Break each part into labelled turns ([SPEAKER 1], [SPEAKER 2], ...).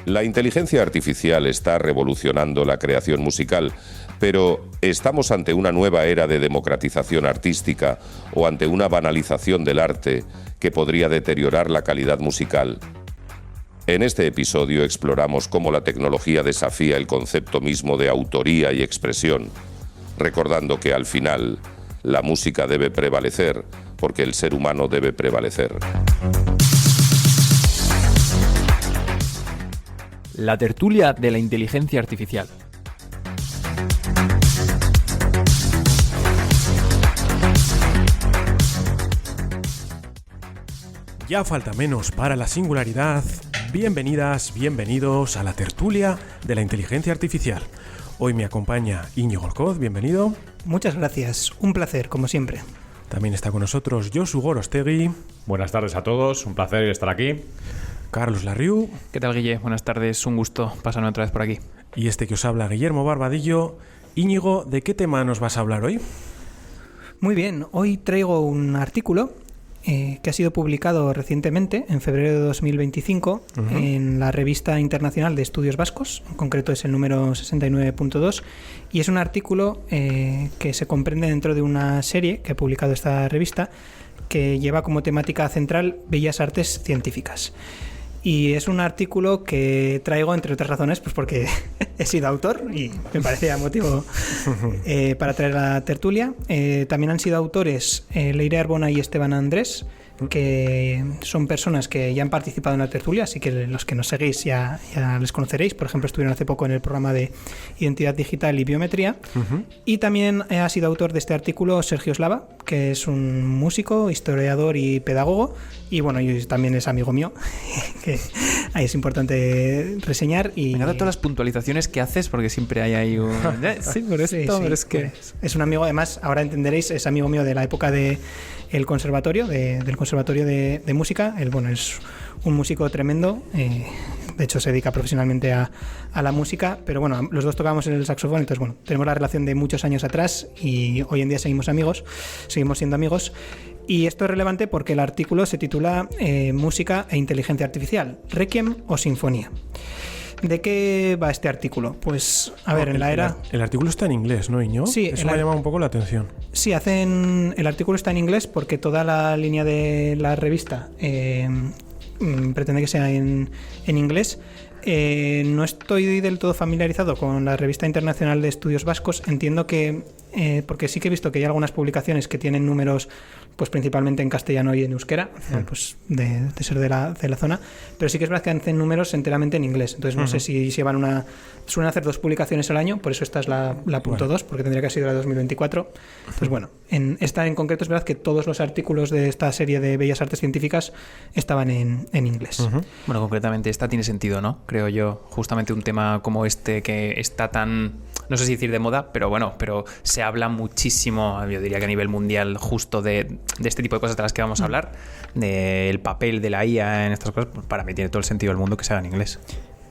[SPEAKER 1] La inteligencia artificial está revolucionando la creación musical, pero ¿estamos ante una nueva era de democratización artística o ante una banalización del arte que podría deteriorar la calidad musical? En este episodio exploramos cómo la tecnología desafía el concepto mismo de autoría y expresión, recordando que al final la música debe prevalecer porque el ser humano debe prevalecer.
[SPEAKER 2] La tertulia de la inteligencia artificial.
[SPEAKER 3] Ya falta menos para la singularidad. Bienvenidas, bienvenidos a la tertulia de la inteligencia artificial. Hoy me acompaña Íñigo Alcoz, bienvenido.
[SPEAKER 4] Muchas gracias, un placer, como siempre.
[SPEAKER 3] También está con nosotros Josu Gorostegui.
[SPEAKER 5] Buenas tardes a todos, un placer estar aquí.
[SPEAKER 3] Carlos Larriu.
[SPEAKER 2] ¿Qué tal, Guille? Buenas tardes, un gusto pasarme otra vez por aquí.
[SPEAKER 3] Y este que os habla, Guillermo Barbadillo. Íñigo, ¿de qué tema nos vas a hablar hoy?
[SPEAKER 4] Muy bien, hoy traigo un artículo que ha sido publicado recientemente, en febrero de 2025, en la Revista Internacional de Estudios Vascos, en concreto es el número 69.2, y es un artículo que se comprende dentro de una serie que ha publicado esta revista que lleva como temática central Bellas Artes Científicas. Y es un artículo que traigo, entre otras razones, pues porque he sido autor y me parecía motivo para traer la tertulia. También han sido autores Leire Arbona y Esteban Andrés, que son personas que ya han participado en la tertulia, así que los que nos seguís ya les conoceréis. Por ejemplo, estuvieron hace poco en el programa de Identidad Digital y Biometría. Y también ha sido autor de este artículo Sergio Slava, que es un músico, historiador y pedagogo, y bueno, y también es amigo mío, que ahí es importante reseñar. Y
[SPEAKER 2] me encanta todas las puntualizaciones que haces, porque siempre hay ahí un... sí, por esto,
[SPEAKER 4] sí,
[SPEAKER 2] pero es que...
[SPEAKER 4] Es un amigo, además, ahora entenderéis, es amigo mío de la época de el conservatorio, del conservatorio de música. Él, bueno, es un músico tremendo, de hecho se dedica profesionalmente a la música, pero bueno, los dos tocábamos el saxofón, entonces bueno, tenemos la relación de muchos años atrás y hoy en día seguimos siendo amigos. Y esto es relevante porque el artículo se titula Música e inteligencia artificial, Requiem o Sinfonía. ¿De qué va este artículo? Pues, a ver, en la era...
[SPEAKER 3] El artículo está en inglés, ¿no, Íñigo?
[SPEAKER 4] Sí.
[SPEAKER 3] Eso me ha llamado un poco la atención.
[SPEAKER 4] Sí, el artículo está en inglés porque toda la línea de la revista pretende que sea en inglés. No estoy del todo familiarizado con la Revista Internacional de Estudios Vascos. Entiendo que, porque sí que he visto que hay algunas publicaciones que tienen números pues principalmente en castellano y en euskera, pues de ser de la zona, pero sí que es verdad que hacen números enteramente en inglés. Entonces no sé si suelen hacer 2 publicaciones al año, por eso esta es la punto 2, porque tendría que haber sido la de 2024. Pues bueno, en esta en concreto es verdad que todos los artículos de esta serie de Bellas Artes Científicas estaban en inglés.
[SPEAKER 2] Bueno, concretamente esta tiene sentido, ¿no? Creo yo, justamente un tema como este que está tan, no sé si decir de moda, pero bueno, pero se habla muchísimo, yo diría que a nivel mundial, justo de este tipo de cosas de las que vamos a hablar, del papel de la IA en estas cosas. Pues para mí tiene todo el sentido del mundo que se haga en inglés.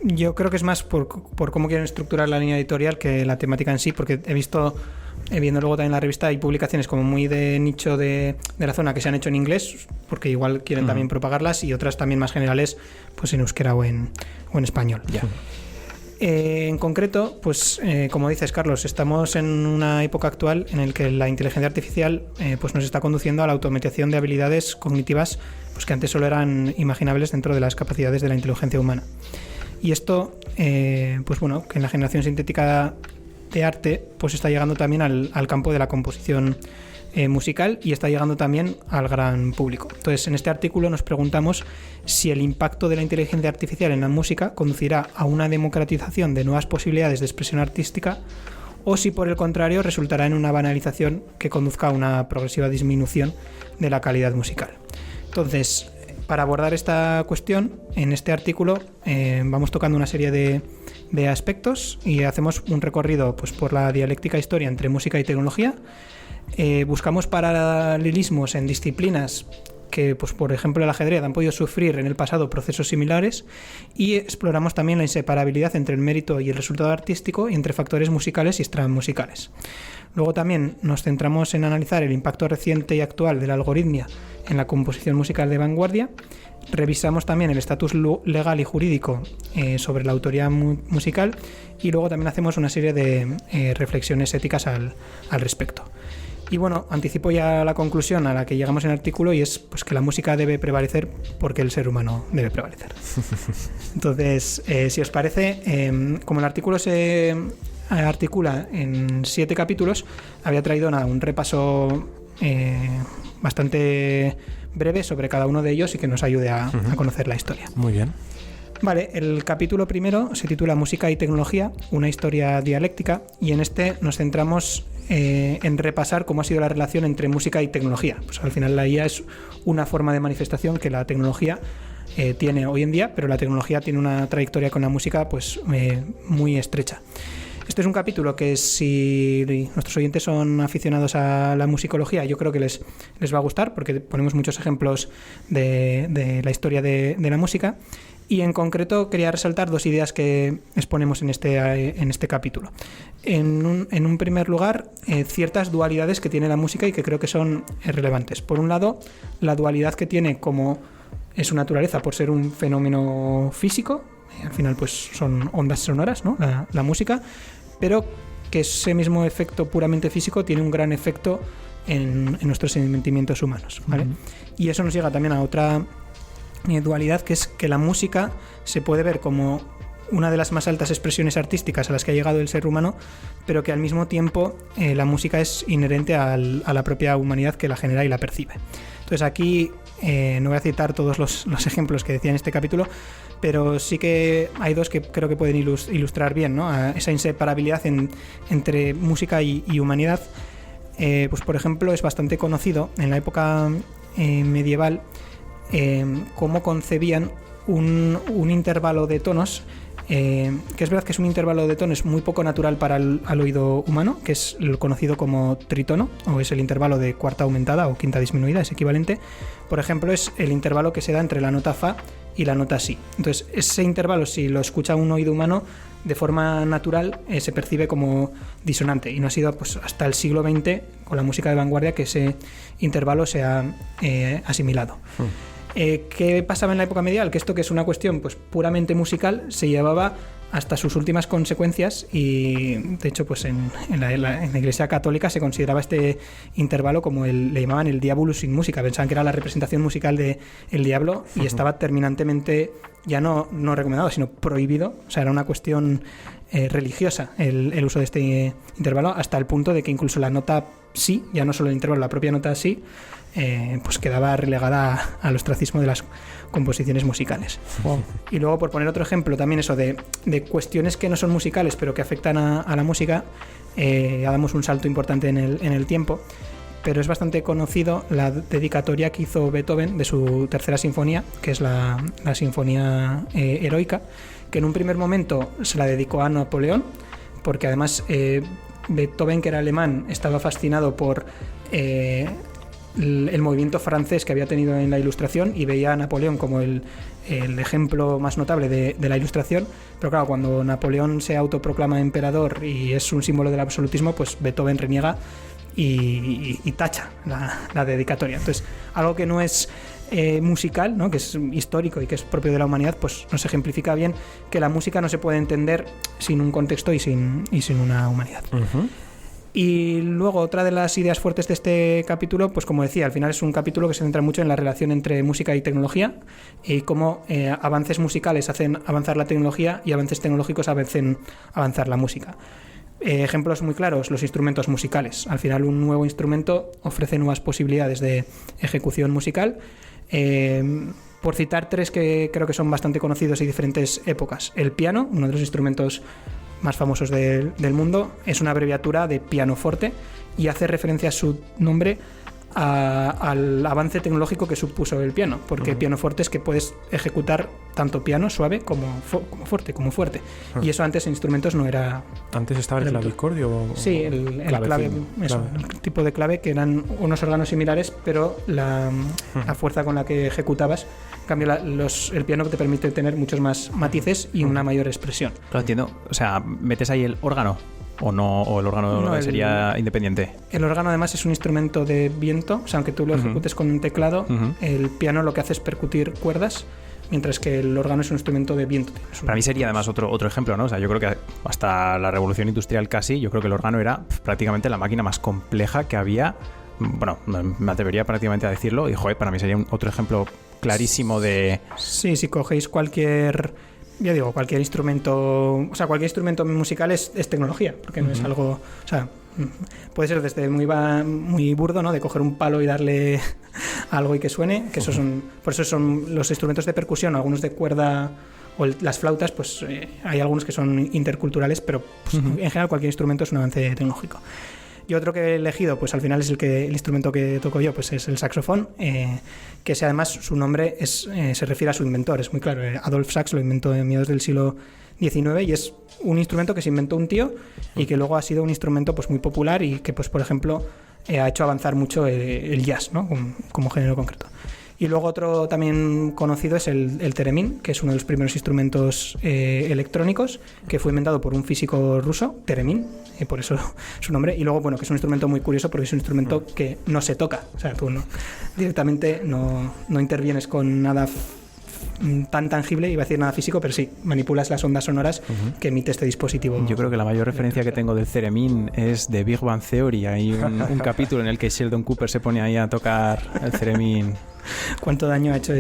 [SPEAKER 4] Yo creo que es más por cómo quieren estructurar la línea editorial que la temática en sí, porque viendo luego también la revista, hay publicaciones como muy de nicho de la zona que se han hecho en inglés, porque igual quieren también propagarlas, y otras también más generales, pues en euskera o en español. En concreto, pues como dices, Carlos, estamos en una época actual en la que la inteligencia artificial pues nos está conduciendo a la automatización de habilidades cognitivas pues que antes solo eran imaginables dentro de las capacidades de la inteligencia humana. Y esto, pues bueno, que en la generación sintética de arte pues está llegando también al campo de la composición musical, y está llegando también al gran público. Entonces, en este artículo nos preguntamos si el impacto de la inteligencia artificial en la música conducirá a una democratización de nuevas posibilidades de expresión artística, o si por el contrario resultará en una banalización que conduzca a una progresiva disminución de la calidad musical. Entonces, para abordar esta cuestión, en este artículo vamos tocando una serie de aspectos y hacemos un recorrido pues, por la dialéctica historia entre música y tecnología. Buscamos paralelismos en disciplinas que, pues, por ejemplo, el ajedrez han podido sufrir en el pasado procesos similares, y exploramos también la inseparabilidad entre el mérito y el resultado artístico y entre factores musicales y extramusicales. Luego también nos centramos en analizar el impacto reciente y actual de la algoritmia en la composición musical de vanguardia, Revisamos también el estatus legal y jurídico sobre la autoría musical, y luego también hacemos una serie de reflexiones éticas al respecto. Y bueno, anticipo ya la conclusión a la que llegamos en el artículo, y es pues que la música debe prevalecer porque el ser humano debe prevalecer. Entonces, si os parece, como el artículo se articula en 7 capítulos, había traído un repaso bastante breve sobre cada uno de ellos y que nos ayude a conocer la historia.
[SPEAKER 3] Muy bien.
[SPEAKER 4] Vale, el capítulo primero se titula Música y tecnología, una historia dialéctica, y en este nos centramos en repasar cómo ha sido la relación entre música y tecnología. Pues al final la IA es una forma de manifestación que la tecnología tiene hoy en día, pero la tecnología tiene una trayectoria con la música pues muy estrecha. Este es un capítulo que, si nuestros oyentes son aficionados a la musicología, yo creo que les va a gustar, porque ponemos muchos ejemplos de la historia de la música. Y en concreto quería resaltar 2 ideas que exponemos en este capítulo. En un primer lugar, ciertas dualidades que tiene la música y que creo que son relevantes. Por un lado, la dualidad que tiene como en su naturaleza por ser un fenómeno físico, al final pues son ondas sonoras, ¿no? La música, pero que ese mismo efecto puramente físico tiene un gran efecto en nuestros sentimientos humanos, ¿vale? Y eso nos llega también a otra dualidad, que es que la música se puede ver como una de las más altas expresiones artísticas a las que ha llegado el ser humano, pero que al mismo tiempo la música es inherente a la propia humanidad que la genera y la percibe. Entonces aquí no voy a citar todos los ejemplos que decía en este capítulo, pero sí que hay 2 que creo que pueden ilustrar bien, ¿no? Esa inseparabilidad entre música y humanidad. Pues por ejemplo, es bastante conocido en la época medieval cómo concebían un intervalo de tonos, que es verdad que es un intervalo de tonos muy poco natural para al oído humano, que es el conocido como tritono, o es el intervalo de cuarta aumentada o quinta disminuida, es equivalente. Por ejemplo, es el intervalo que se da entre la nota fa y la nota si. Entonces, ese intervalo, si lo escucha un oído humano, de forma natural se percibe como disonante, y no ha sido pues hasta el siglo XX, con la música de vanguardia, que ese intervalo se ha asimilado. ¿Qué pasaba en la época medieval? Que esto, que es una cuestión pues puramente musical, se llevaba hasta sus últimas consecuencias, y de hecho pues en la Iglesia Católica se consideraba este intervalo como le llamaban el diabolus in musica. Pensaban que era la representación musical del diablo, y estaba terminantemente ya no recomendado, sino prohibido. O sea, era una cuestión religiosa el uso de este intervalo, hasta el punto de que incluso la nota si, ya no solo el intervalo, la propia nota si, pues quedaba relegada al ostracismo de las composiciones musicales. Wow. Y luego, por poner otro ejemplo, también eso de cuestiones que no son musicales pero que afectan a la música, ya damos un salto importante en el tiempo, pero es bastante conocido la dedicatoria que hizo Beethoven de su tercera sinfonía, que es la sinfonía heroica, que en un primer momento se la dedicó a Napoleón, porque además Beethoven, que era alemán, estaba fascinado por el movimiento francés que había tenido en la Ilustración, y veía a Napoleón como el ejemplo más notable de la Ilustración. Pero claro, cuando Napoleón se autoproclama emperador y es un símbolo del absolutismo, pues Beethoven reniega y tacha la dedicatoria. Entonces, algo que no es musical, ¿no? Que es histórico y que es propio de la humanidad, pues nos ejemplifica bien que la música no se puede entender sin un contexto y sin una humanidad. Y luego, otra de las ideas fuertes de este capítulo, pues como decía, al final es un capítulo que se centra mucho en la relación entre música y tecnología, y cómo avances musicales hacen avanzar la tecnología y avances tecnológicos hacen avanzar la música. Ejemplos muy claros: los instrumentos musicales. Al final, un nuevo instrumento ofrece nuevas posibilidades de ejecución musical. Por citar 3 que creo que son bastante conocidos y diferentes épocas. El piano, uno de los instrumentos más famosos del mundo, es una abreviatura de pianoforte, y hace referencia a su nombre al avance tecnológico que supuso el piano, porque pianoforte es que puedes ejecutar tanto piano suave como fuerte, y eso antes en instrumentos no era.
[SPEAKER 3] Antes estaba el clavicordio.
[SPEAKER 4] Sí, el clave, eso, el tipo de clave, que eran unos órganos similares, pero la fuerza con la que ejecutabas. En cambio, el piano te permite tener muchos más matices y una mayor expresión.
[SPEAKER 2] Lo entiendo. O sea, metes ahí el órgano ¿O no? ¿O el órgano
[SPEAKER 4] No,
[SPEAKER 2] sería independiente?
[SPEAKER 4] El órgano además es un instrumento de viento, o sea, aunque tú lo ejecutes con un teclado, el piano lo que hace es percutir cuerdas, mientras que el órgano es un instrumento de viento.
[SPEAKER 2] Para mí sería además otro ejemplo, ¿no? O sea, yo creo que hasta la revolución industrial casi, yo creo que el órgano era prácticamente la máquina más compleja que había. Bueno, me atrevería prácticamente a decirlo, y joder, para mí sería otro ejemplo clarísimo de...
[SPEAKER 4] Sí, si cogéis cualquier instrumento, o sea, cualquier instrumento musical es tecnología, porque no es algo, o sea, puede ser desde muy burdo, ¿no? De coger un palo y darle algo y que suene, que por eso son los instrumentos de percusión, algunos de cuerda o las flautas, pues hay algunos que son interculturales, pero pues, en general cualquier instrumento es un avance tecnológico. Y otro que he elegido, pues al final es el instrumento que toco yo, pues es el saxofón, que además su nombre se refiere a su inventor, es muy claro. Adolf Sax lo inventó en mediados del siglo XIX y es un instrumento que se inventó un tío y que luego ha sido un instrumento pues muy popular y que, pues por ejemplo, ha hecho avanzar mucho el jazz, ¿no? como género concreto. Y luego otro también conocido es el theremin, que es uno de los primeros instrumentos electrónicos, que fue inventado por un físico ruso, Theremin, por eso su nombre. Y luego, bueno, que es un instrumento muy curioso porque es un instrumento que no se toca. O sea, tú directamente no intervienes con nada tan tangible, iba a decir nada físico, pero sí, manipulas las ondas sonoras que emite este dispositivo.
[SPEAKER 2] Yo creo que la mayor referencia que tengo del theremin es de Big Bang Theory. Hay un capítulo en el que Sheldon Cooper se pone ahí a tocar el theremin.
[SPEAKER 4] ¿Cuánto daño ha hecho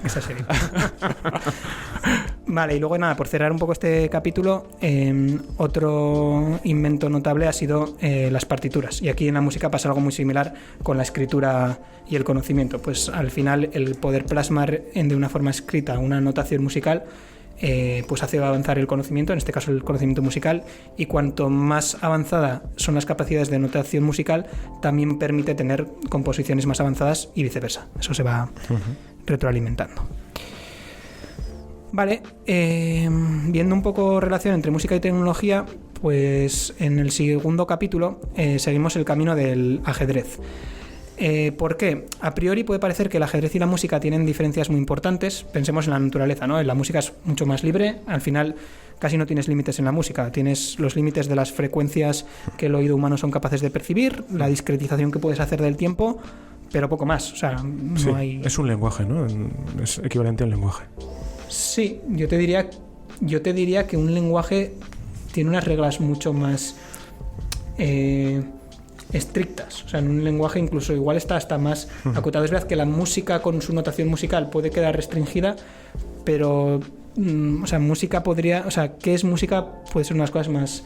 [SPEAKER 4] esa serie? Vale, y luego nada, por cerrar un poco este capítulo, otro invento notable ha sido las partituras. Y aquí en la música pasa algo muy similar con la escritura y el conocimiento. Pues al final el poder plasmar de una forma escrita una notación musical pues hace avanzar el conocimiento, en este caso el conocimiento musical, y cuanto más avanzada son las capacidades de notación musical, también permite tener composiciones más avanzadas y viceversa. Eso se va retroalimentando. Vale, viendo un poco relación entre música y tecnología, pues en el segundo capítulo seguimos el camino del ajedrez. ¿Por qué? A priori puede parecer que el ajedrez y la música tienen diferencias muy importantes. Pensemos en la naturaleza, ¿no? La música es mucho más libre. Al final casi no tienes límites en la música. Tienes los límites de las frecuencias que el oído humano son capaces de percibir, la discretización que puedes hacer del tiempo, pero poco más. O sea, no hay...
[SPEAKER 3] Es un lenguaje, ¿no? Es equivalente a un lenguaje.
[SPEAKER 4] Sí, yo te diría que un lenguaje tiene unas reglas mucho más estrictas. O sea, en un lenguaje incluso igual está hasta más acotado. Es verdad que la música con su notación musical puede quedar restringida, pero o sea, música podría... O sea, ¿qué es música? Puede ser unas cosas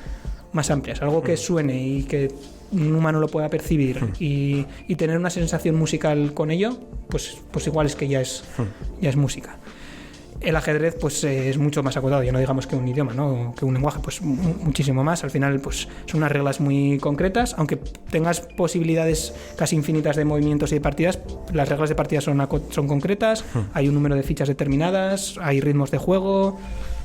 [SPEAKER 4] más amplias. Algo que suene y que un humano lo pueda percibir y tener una sensación musical con ello, pues igual es que ya es música. El ajedrez pues es mucho más acotado, ya no digamos que un idioma, ¿no? Que un lenguaje, pues muchísimo más. Al final pues son unas reglas muy concretas, aunque tengas posibilidades casi infinitas de movimientos y de partidas, las reglas de partidas son concretas, hay un número de fichas determinadas, hay ritmos de juego.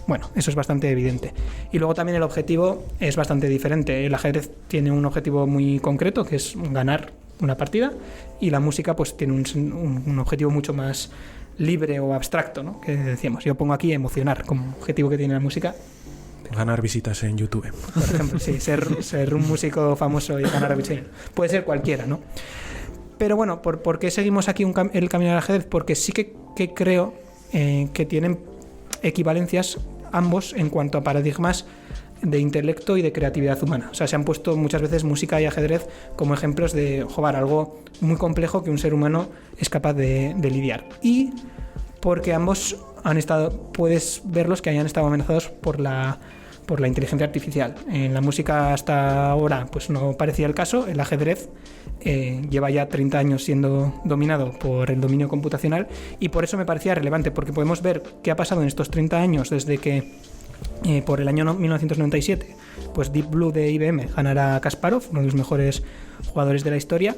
[SPEAKER 4] Bueno, eso es bastante evidente. Y luego también el objetivo es bastante diferente. El ajedrez tiene un objetivo muy concreto, que es ganar una partida, y la música pues tiene un objetivo mucho más libre o abstracto, ¿no? Que decíamos, yo pongo aquí emocionar como objetivo que tiene la música.
[SPEAKER 3] Ganar visitas en YouTube.
[SPEAKER 4] Por ejemplo, sí, ser un músico famoso y ganar visitas. Puede ser cualquiera, ¿no? Pero bueno, ¿por qué seguimos aquí el camino del ajedrez? Porque sí que creo que tienen equivalencias ambos en cuanto a paradigmas de intelecto y de creatividad humana. O sea, se han puesto muchas veces música y ajedrez como ejemplos de algo muy complejo que un ser humano es capaz de lidiar. Y porque ambos puedes verlos que hayan estado amenazados por la inteligencia artificial. En la música hasta ahora pues no parecía el caso. El ajedrez lleva ya 30 años siendo dominado por el dominio computacional y por eso me parecía relevante, porque podemos ver qué ha pasado en estos 30 años desde que por el año 1997 pues Deep Blue de IBM ganara a Kasparov, uno de los mejores jugadores de la historia.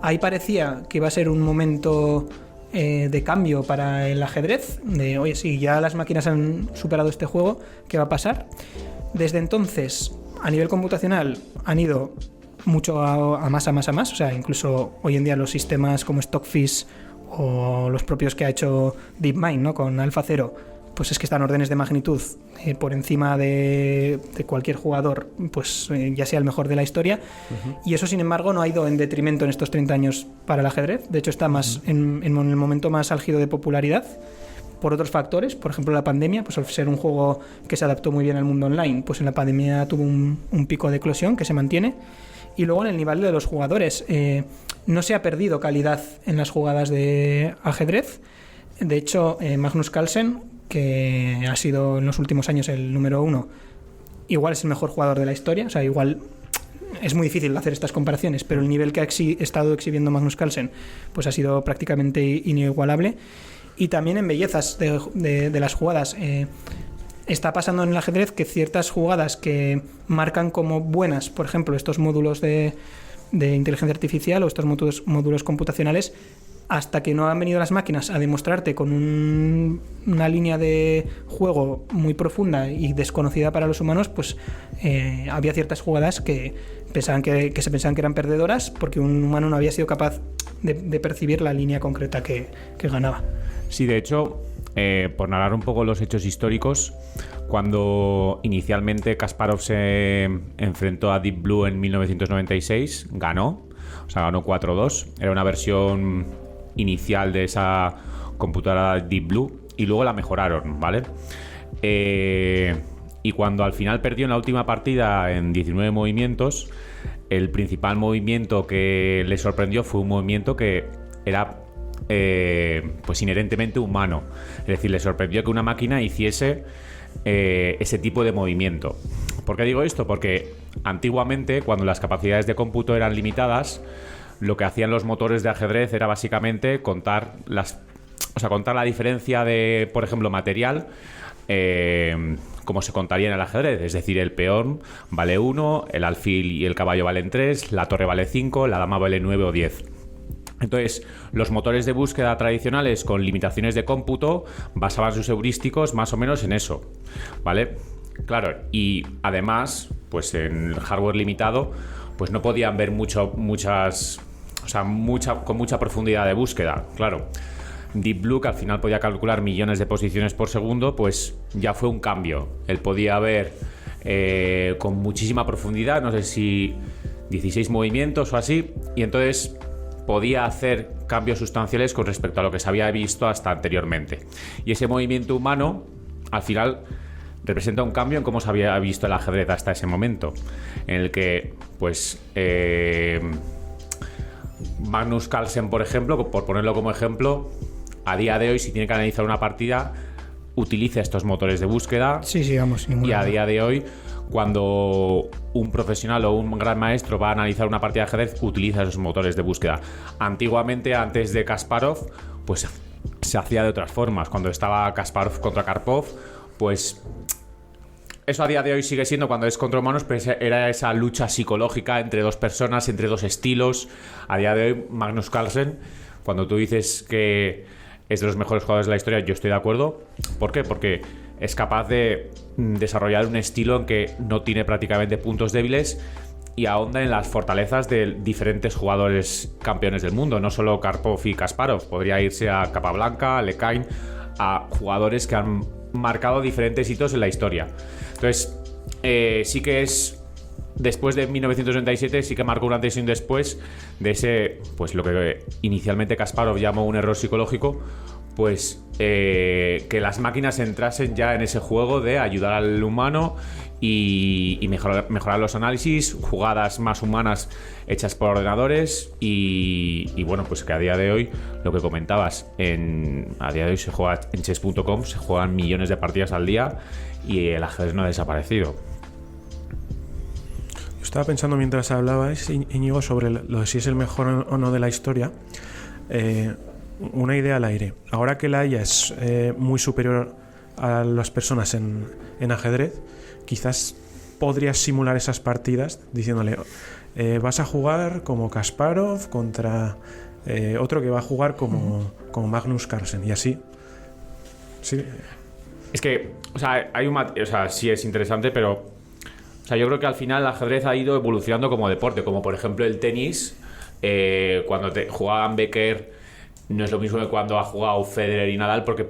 [SPEAKER 4] Ahí parecía que iba a ser un momento de cambio para el ajedrez, de oye, sí, ya las máquinas han superado este juego, ¿qué va a pasar? Desde entonces, a nivel computacional, han ido mucho a más, o sea, incluso hoy en día los sistemas como Stockfish o los propios que ha hecho DeepMind, ¿no? Con AlphaZero, pues es que están órdenes de magnitud por encima de cualquier jugador, pues ya sea el mejor de la historia. Y eso, sin embargo, no ha ido en detrimento en estos 30 años para el ajedrez. De hecho, está más en el momento más álgido de popularidad por otros factores. Por ejemplo, la pandemia, pues al ser un juego que se adaptó muy bien al mundo online, pues en la pandemia tuvo un pico de eclosión que se mantiene. Y luego en el nivel de los jugadores, no se ha perdido calidad en las jugadas de ajedrez. De hecho, Magnus Carlsen, que ha sido en los últimos años el número 1, igual es el mejor jugador de la historia. O sea, igual es muy difícil hacer estas comparaciones, pero el nivel que ha estado exhibiendo Magnus Carlsen pues ha sido prácticamente inigualable. Y también en bellezas de las jugadas. Está pasando en el ajedrez que ciertas jugadas que marcan como buenas, por ejemplo, estos módulos de inteligencia artificial o estos módulos computacionales, hasta que no han venido las máquinas a demostrarte con una línea de juego muy profunda y desconocida para los humanos, pues había ciertas jugadas que se pensaban que eran perdedoras porque un humano no había sido capaz de percibir la línea concreta que ganaba.
[SPEAKER 5] Sí, de hecho, por narrar un poco los hechos históricos, cuando inicialmente Kasparov se enfrentó a Deep Blue en 1996, ganó 4-2. Era una versión inicial de esa computadora Deep Blue y luego la mejoraron, ¿vale? Y cuando al final perdió en la última partida en 19 movimientos, el principal movimiento que le sorprendió fue un movimiento que era pues inherentemente humano. Es decir, le sorprendió que una máquina hiciese ese tipo de movimiento. ¿Por qué digo esto? Porque antiguamente, cuando las capacidades de cómputo eran limitadas, lo que hacían los motores de ajedrez era básicamente contar la diferencia de, por ejemplo, material, como se contaría en el ajedrez. Es decir, el peón vale 1, el alfil y el caballo valen 3, la torre vale 5, la dama vale 9 o 10. Entonces, los motores de búsqueda tradicionales con limitaciones de cómputo basaban sus heurísticos más o menos en eso, ¿vale? Claro, y además, pues en el hardware limitado, pues no podían ver con mucha profundidad de búsqueda, claro. Deep Blue, que al final podía calcular millones de posiciones por segundo, pues ya fue un cambio. Él podía ver con muchísima profundidad, no sé si 16 movimientos o así, y entonces podía hacer cambios sustanciales con respecto a lo que se había visto hasta anteriormente. Y ese movimiento humano, al final, representa un cambio en cómo se había visto el ajedrez hasta ese momento, en el que, pues, Magnus Carlsen, por ejemplo, por ponerlo como ejemplo, a día de hoy, si tiene que analizar una partida, utiliza estos motores de búsqueda.
[SPEAKER 4] Sí, vamos.
[SPEAKER 5] Y a día de hoy, cuando un profesional o un gran maestro va a analizar una partida de ajedrez, utiliza esos motores de búsqueda. Antiguamente, antes de Kasparov, pues se hacía de otras formas. Cuando estaba Kasparov contra Karpov, pues eso a día de hoy sigue siendo, cuando es contra humanos, pero era esa lucha psicológica entre dos personas, entre dos estilos. A día de hoy, Magnus Carlsen, cuando tú dices que es de los mejores jugadores de la historia, yo estoy de acuerdo. ¿Por qué? Porque es capaz de desarrollar un estilo en que no tiene prácticamente puntos débiles y ahonda en las fortalezas de diferentes jugadores campeones del mundo, no solo Karpov y Kasparov. Podría irse a Capablanca, a Lekain, a jugadores que han marcado diferentes hitos en la historia. Entonces, sí que es, después de 1997, sí que marcó un antes y un después de ese, pues lo que inicialmente Kasparov llamó un error psicológico, pues que las máquinas entrasen ya en ese juego de ayudar al humano y mejorar los análisis, jugadas más humanas hechas por ordenadores y bueno, pues que a día de hoy, lo que comentabas, a día de hoy se juega en chess.com, se juegan millones de partidas al día y el ajedrez no ha desaparecido.
[SPEAKER 3] Yo estaba pensando mientras hablabais, Íñigo, sobre lo de si es el mejor o no de la historia. Una idea al aire. Ahora que la IA es muy superior a las personas en ajedrez, quizás podrías simular esas partidas diciéndole vas a jugar como Kasparov contra otro que va a jugar como Magnus Carlsen, y así. Sí.
[SPEAKER 5] Es que, sí es interesante, pero yo creo que al final el ajedrez ha ido evolucionando como deporte, como por ejemplo el tenis. Cuando jugaban Becker, no es lo mismo que cuando ha jugado Federer y Nadal, porque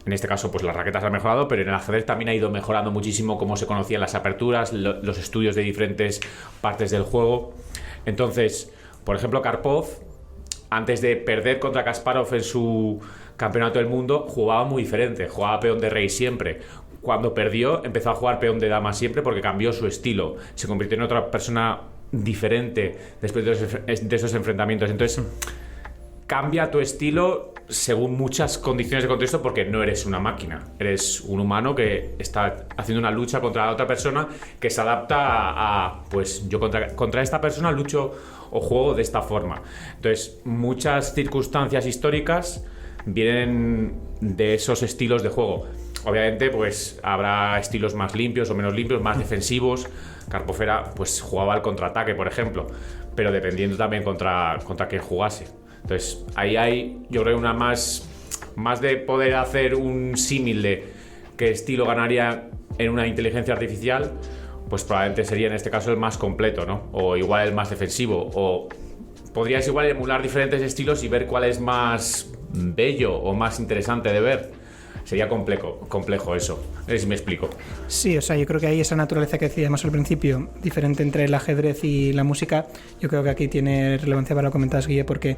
[SPEAKER 5] En este caso, pues las raquetas han mejorado, pero en el ajedrez también ha ido mejorando muchísimo cómo se conocían las aperturas, los estudios de diferentes partes del juego. Entonces, por ejemplo, Karpov, antes de perder contra Kasparov en su campeonato del mundo, jugaba muy diferente, jugaba peón de rey siempre. Cuando perdió, empezó a jugar peón de dama siempre porque cambió su estilo, se convirtió en otra persona diferente después de esos enfrentamientos. Entonces, cambia tu estilo según muchas condiciones de contexto, porque no eres una máquina, eres un humano que está haciendo una lucha contra otra persona que se adapta a pues yo contra esta persona lucho o juego de esta forma. Entonces, muchas circunstancias históricas vienen de esos estilos de juego. Obviamente, pues habrá estilos más limpios o menos limpios, más defensivos. Karpov pues jugaba al contraataque, por ejemplo, pero dependiendo también contra quién jugase. Entonces, ahí hay, yo creo, una más de poder hacer un símil de qué estilo ganaría en una inteligencia artificial, pues probablemente sería en este caso el más completo, ¿no? O igual el más defensivo. O podrías igual emular diferentes estilos y ver cuál es más bello o más interesante de ver. Sería complejo eso. A ver si me explico.
[SPEAKER 4] Sí, o sea, yo creo que hay esa naturaleza que decíamos al principio, diferente entre el ajedrez y la música. Yo creo que aquí tiene relevancia para lo que comentabas, Guille, porque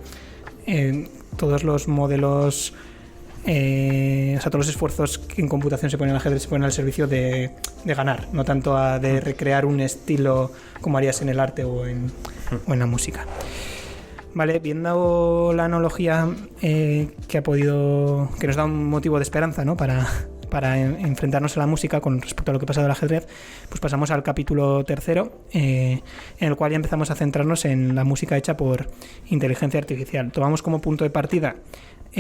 [SPEAKER 4] todos los modelos, o sea, todos los esfuerzos que en computación se ponen al ajedrez se ponen al servicio de ganar, no tanto de recrear un estilo como harías en el arte o en la música. Vale, viendo la analogía que nos da un motivo de esperanza, ¿no? para enfrentarnos a la música con respecto a lo que pasa del ajedrez, pues pasamos al capítulo 3, en el cual ya empezamos a centrarnos en la música hecha por inteligencia artificial. Tomamos como punto de partida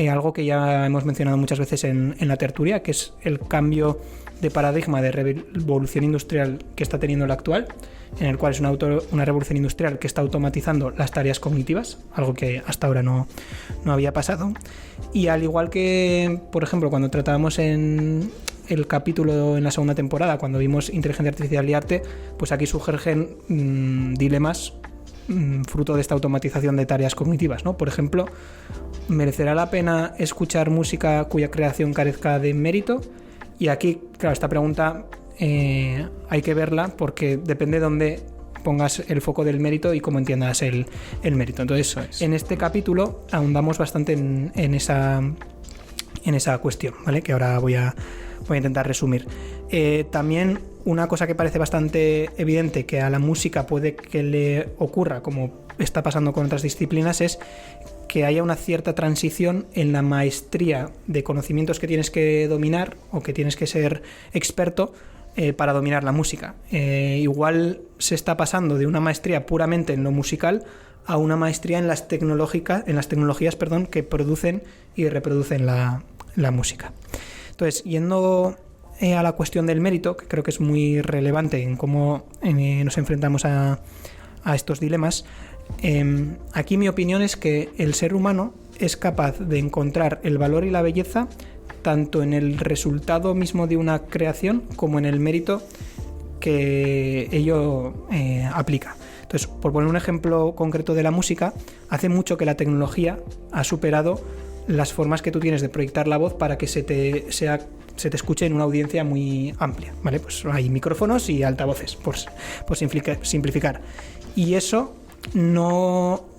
[SPEAKER 4] algo que ya hemos mencionado muchas veces en la tertulia, que es el cambio de paradigma de revolución industrial que está teniendo la actual, en el cual es una revolución industrial que está automatizando las tareas cognitivas, algo que hasta ahora no había pasado. Y al igual que, por ejemplo, cuando tratábamos en el capítulo en la segunda temporada, cuando vimos inteligencia artificial y arte, pues aquí surgen dilemas fruto de esta automatización de tareas cognitivas, ¿no? Por ejemplo, ¿merecerá la pena escuchar música cuya creación carezca de mérito? Y aquí, claro, esta pregunta hay que verla porque depende de dónde pongas el foco del mérito y cómo entiendas el mérito. Entonces, en este capítulo ahondamos bastante en esa cuestión, ¿vale? Que ahora voy a intentar resumir. También una cosa que parece bastante evidente que a la música puede que le ocurra, como está pasando con otras disciplinas, es que haya una cierta transición en la maestría de conocimientos que tienes que dominar o que tienes que ser experto para dominar la música. Igual se está pasando de una maestría puramente en lo musical a una maestría en las tecnologías, que producen y reproducen la música. Entonces, yendo a la cuestión del mérito, que creo que es muy relevante en cómo nos enfrentamos a estos dilemas, aquí mi opinión es que el ser humano es capaz de encontrar el valor y la belleza tanto en el resultado mismo de una creación como en el mérito que ello aplica. Entonces, por poner un ejemplo concreto de la música, hace mucho que la tecnología ha superado las formas que tú tienes de proyectar la voz para que se te escuche en una audiencia muy amplia, ¿vale? Pues hay micrófonos y altavoces, por simplificar. Y eso no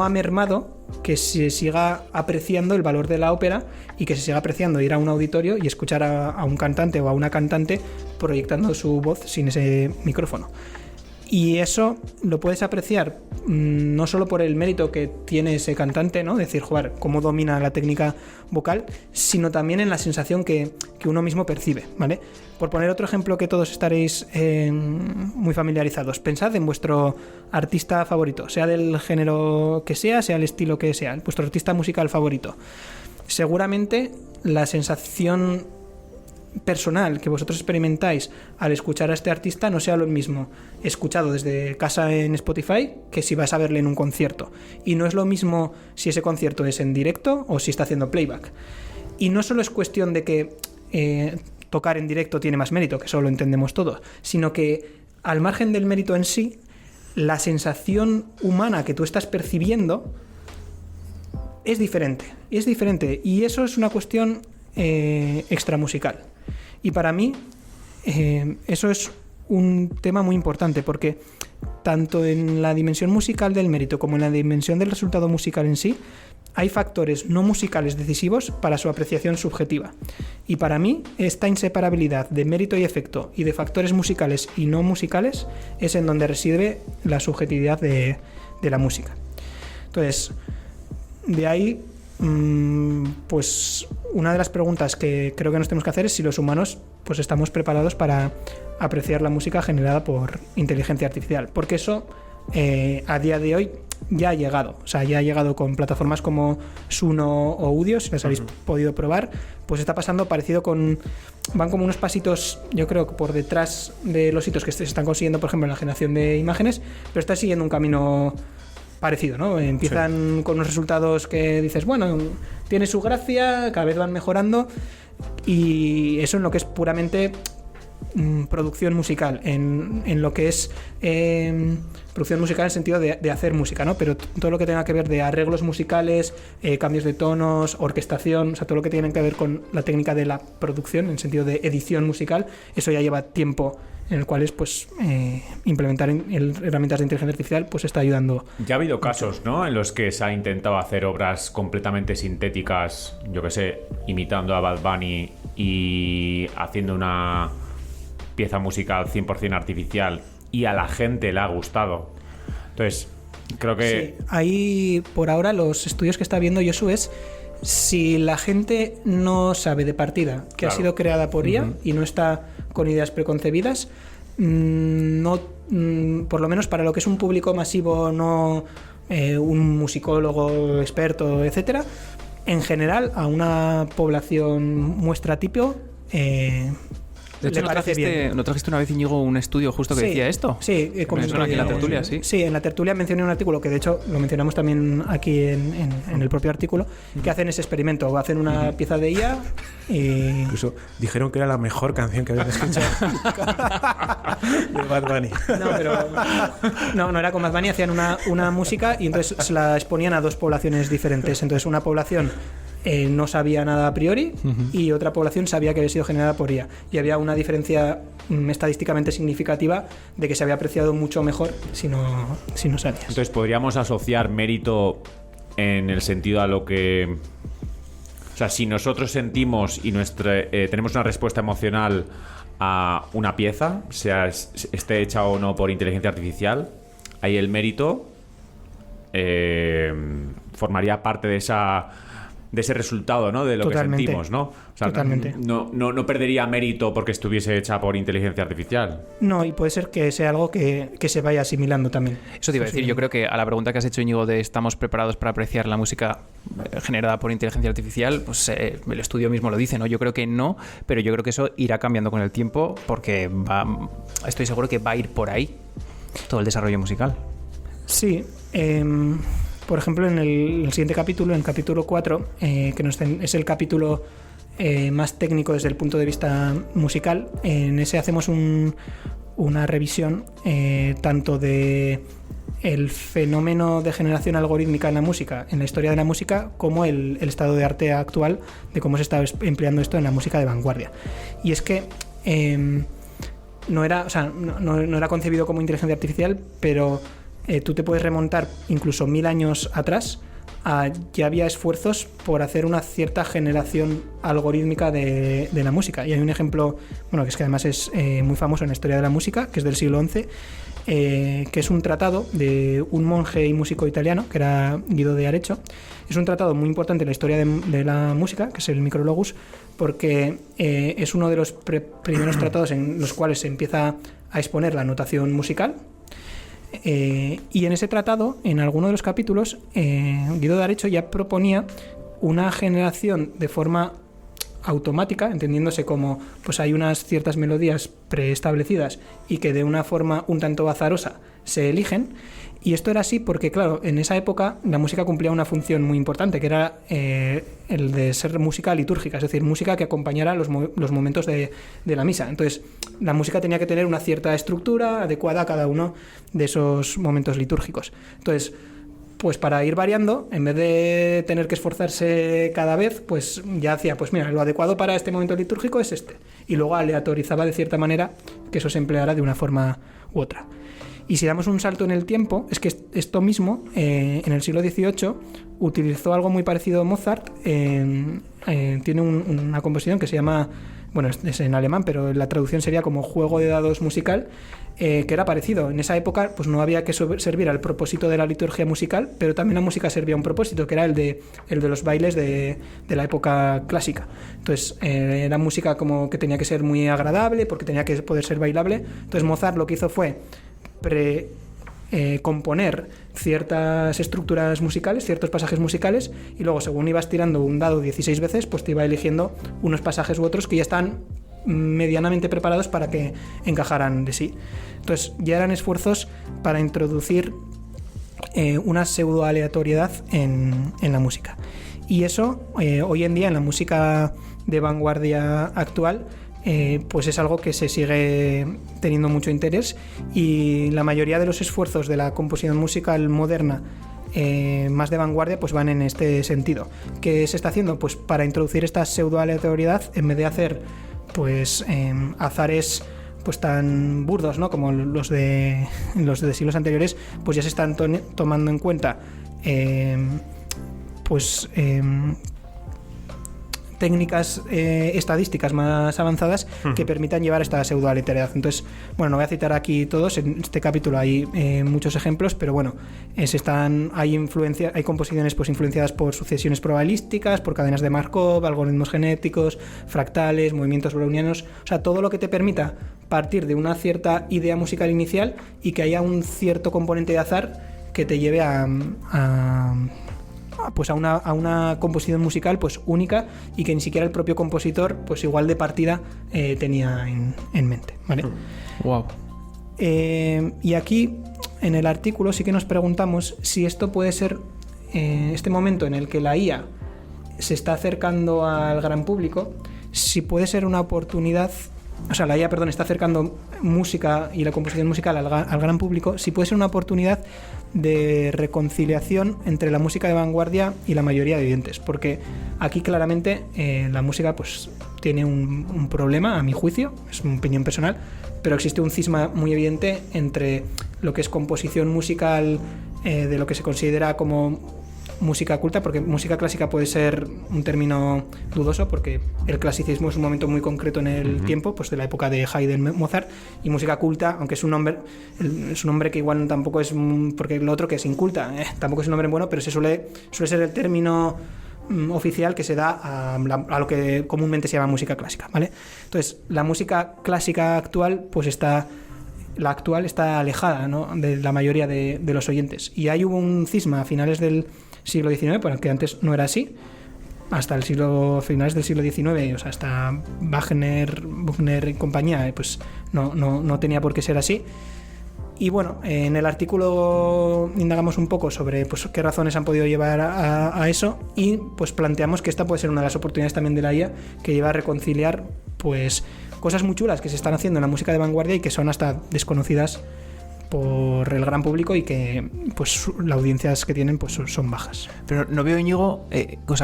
[SPEAKER 4] ha mermado que se siga apreciando el valor de la ópera y que se siga apreciando ir a un auditorio y escuchar a un cantante o a una cantante proyectando su voz sin ese micrófono. Y eso lo puedes apreciar no solo por el mérito que tiene ese cantante, ¿no? Decir, joder, cómo domina la técnica vocal, sino también en la sensación que uno mismo percibe, ¿vale? Por poner otro ejemplo que todos estaréis muy familiarizados, pensad en vuestro artista favorito, sea del género que sea el estilo que sea, vuestro artista musical favorito. Seguramente la sensación personal que vosotros experimentáis al escuchar a este artista no sea lo mismo escuchado desde casa en Spotify que si vas a verle en un concierto, y no es lo mismo si ese concierto es en directo o si está haciendo playback. Y no solo es cuestión de que tocar en directo tiene más mérito, que eso lo entendemos todos, sino que al margen del mérito en sí, la sensación humana que tú estás percibiendo es diferente, y eso es una cuestión extramusical. Y para mí eso es un tema muy importante, porque tanto en la dimensión musical del mérito como en la dimensión del resultado musical en sí, hay factores no musicales decisivos para su apreciación subjetiva. Y para mí, esta inseparabilidad de mérito y efecto y de factores musicales y no musicales es en donde reside la subjetividad de la música. Entonces, de ahí, pues una de las preguntas que creo que nos tenemos que hacer es si los humanos pues estamos preparados para apreciar la música generada por inteligencia artificial, porque eso a día de hoy ya ha llegado, o sea, ya ha llegado con plataformas como Suno o Udio, si las habéis podido probar, pues está pasando parecido con... Van como unos pasitos, yo creo, por detrás de los hitos que se están consiguiendo, por ejemplo, en la generación de imágenes, pero está siguiendo un camino parecido, ¿no? Empiezan con unos resultados que dices, bueno, tiene su gracia, cada vez van mejorando, y eso en lo que es puramente producción musical, en lo que es producción musical en el sentido de hacer música, ¿no? Pero todo lo que tenga que ver de arreglos musicales, cambios de tonos, orquestación, o sea, todo lo que tiene que ver con la técnica de la producción, en el sentido de edición musical, eso ya lleva tiempo en el cual es, pues, implementar herramientas de inteligencia artificial pues está ayudando.
[SPEAKER 5] Ya ha habido casos, ¿no?, en los que se ha intentado hacer obras completamente sintéticas, yo que sé, imitando a Bad Bunny y haciendo una pieza musical 100% artificial, y a la gente le ha gustado. Entonces, creo que...
[SPEAKER 4] Sí, ahí por ahora los estudios que está viendo Josu es si la gente no sabe de partida que ha sido creada por IA y no está con ideas preconcebidas, no, por lo menos para lo que es un público masivo, no un musicólogo experto, etcétera, en general a una población muestra tipo
[SPEAKER 2] de hecho, ¿no trajiste una vez, Íñigo, un estudio justo que decía esto?
[SPEAKER 4] Sí,
[SPEAKER 2] me suena aquí en la tertulia, sí.
[SPEAKER 4] Sí, en la tertulia mencioné un artículo que de hecho lo mencionamos también aquí en el propio artículo, que hacen ese experimento, hacen una pieza de IA y...
[SPEAKER 3] Incluso dijeron que era la mejor canción que habían escuchado de Bad Bunny.
[SPEAKER 4] No, pero no era con Bad Bunny, hacían una música y entonces se la exponían a dos poblaciones diferentes. Entonces una población no sabía nada a priori y otra población sabía que había sido generada por IA, y había una diferencia estadísticamente significativa de que se había apreciado mucho mejor si no sabías.
[SPEAKER 5] Entonces podríamos asociar mérito en el sentido a lo que... O sea, si nosotros sentimos y tenemos una respuesta emocional a una pieza, sea esté hecha o no por inteligencia artificial, ahí el mérito formaría parte de ese resultado, ¿no? De lo
[SPEAKER 4] Totalmente.
[SPEAKER 5] Que sentimos, ¿no? O sea,
[SPEAKER 4] Totalmente.
[SPEAKER 5] No perdería mérito porque estuviese hecha por inteligencia artificial.
[SPEAKER 4] No, y puede ser que sea algo que se vaya asimilando también.
[SPEAKER 2] Eso te iba a decir. Yo creo que a la pregunta que has hecho, Íñigo, de ¿estamos preparados para apreciar la música generada por inteligencia artificial? Pues el estudio mismo lo dice, ¿no? Yo creo que no, pero yo creo que eso irá cambiando con el tiempo, porque estoy seguro que va a ir por ahí todo el desarrollo musical.
[SPEAKER 4] Sí. Por ejemplo, en el siguiente capítulo, en el capítulo 4, que es el capítulo más técnico desde el punto de vista musical, en ese hacemos una revisión tanto de el fenómeno de generación algorítmica en la música, en la historia de la música, como el estado de arte actual, de cómo se está empleando esto en la música de vanguardia. Y es que no era concebido como inteligencia artificial, pero tú te puedes remontar incluso 1000 años atrás. Ya había esfuerzos por hacer una cierta generación algorítmica de la música. Y hay un ejemplo, bueno, que es que además es muy famoso en la historia de la música, que es del siglo XI, que es un tratado de un monje y músico italiano, que era Guido de Arezzo. Es un tratado muy importante en la historia de la música, que es el Micrologus, porque es uno de los primeros tratados en los cuales se empieza a exponer la notación musical. Y en ese tratado, en alguno de los capítulos, Guido de Arezzo ya proponía una generación de forma automática, entendiéndose como pues hay unas ciertas melodías preestablecidas y que de una forma un tanto azarosa se eligen. Y esto era así porque, claro, en esa época la música cumplía una función muy importante, que era el de ser música litúrgica, es decir, música que acompañara los momentos de la misa. Entonces, la música tenía que tener una cierta estructura adecuada a cada uno de esos momentos litúrgicos. Entonces, pues para ir variando, en vez de tener que esforzarse cada vez, pues ya hacía, pues mira, lo adecuado para este momento litúrgico es este. Y luego aleatorizaba de cierta manera que eso se empleara de una forma u otra. Y si damos un salto en el tiempo, es que esto mismo, en el siglo XVIII, utilizó algo muy parecido a Mozart. Tiene una composición que se llama, bueno, es en alemán, pero la traducción sería como juego de dados musical, que era parecido. En esa época pues no había que servir al propósito de la liturgia musical, pero también la música servía a un propósito, que era el de los bailes de la época clásica. Entonces era música como que tenía que ser muy agradable, porque tenía que poder ser bailable. Entonces Mozart lo que hizo fue componer ciertas estructuras musicales, ciertos pasajes musicales, y luego según ibas tirando un dado 16 veces, pues te iba eligiendo unos pasajes u otros que ya están medianamente preparados para que encajaran de sí. Entonces ya eran esfuerzos para introducir una pseudo aleatoriedad en la música. Y eso hoy en día en la música de vanguardia actual pues es algo que se sigue teniendo mucho interés, y la mayoría de los esfuerzos de la composición musical moderna más de vanguardia pues van en este sentido. ¿Qué se está haciendo? Pues para introducir esta pseudo aleatoriedad, en vez de hacer pues azares pues tan burdos, ¿no?, como los de siglos anteriores, pues ya se están tomando en cuenta técnicas estadísticas más avanzadas que permitan llevar esta pseudo-aleatoriedad. Entonces, bueno, no voy a citar aquí todos, en este capítulo hay muchos ejemplos, pero bueno, hay composiciones pues influenciadas por sucesiones probabilísticas, por cadenas de Markov, algoritmos genéticos, fractales, movimientos brownianos, o sea, todo lo que te permita partir de una cierta idea musical inicial y que haya un cierto componente de azar que te lleve a una composición musical pues única, y que ni siquiera el propio compositor pues igual de partida tenía en mente, ¿vale?
[SPEAKER 2] Wow.
[SPEAKER 4] Y aquí en el artículo sí que nos preguntamos si esto puede ser este momento en el que la IA se está acercando al gran público, si puede ser una oportunidad. O sea, la IA, está acercando música y la composición musical al gran público, si puede ser una oportunidad de reconciliación entre la música de vanguardia y la mayoría de oyentes, porque aquí claramente la música pues tiene un problema, a mi juicio, es una opinión personal, pero existe un cisma muy evidente entre lo que es composición musical de lo que se considera como música culta, porque música clásica puede ser un término dudoso, porque el clasicismo es un momento muy concreto en el tiempo, pues de la época de Haydn, Mozart, y música culta, aunque es un nombre que igual tampoco es, porque lo otro que es inculta, tampoco es un nombre bueno, pero suele ser el término oficial que se da a lo que comúnmente se llama música clásica, ¿vale? Entonces, la música clásica actual, pues está alejada, ¿no?, de la mayoría de los oyentes, y ahí hubo un cisma a finales del siglo XIX, porque antes no era así, hasta finales del siglo XIX, o sea, hasta Wagner y compañía, pues no tenía por qué ser así. Y bueno, en el artículo indagamos un poco sobre pues qué razones han podido llevar a eso, y pues planteamos que esta puede ser una de las oportunidades también de la IA, que lleva a reconciliar pues cosas muy chulas que se están haciendo en la música de vanguardia y que son hasta desconocidas por el gran público, y que pues las audiencias que tienen pues son bajas.
[SPEAKER 2] Pero no veo, Íñigo,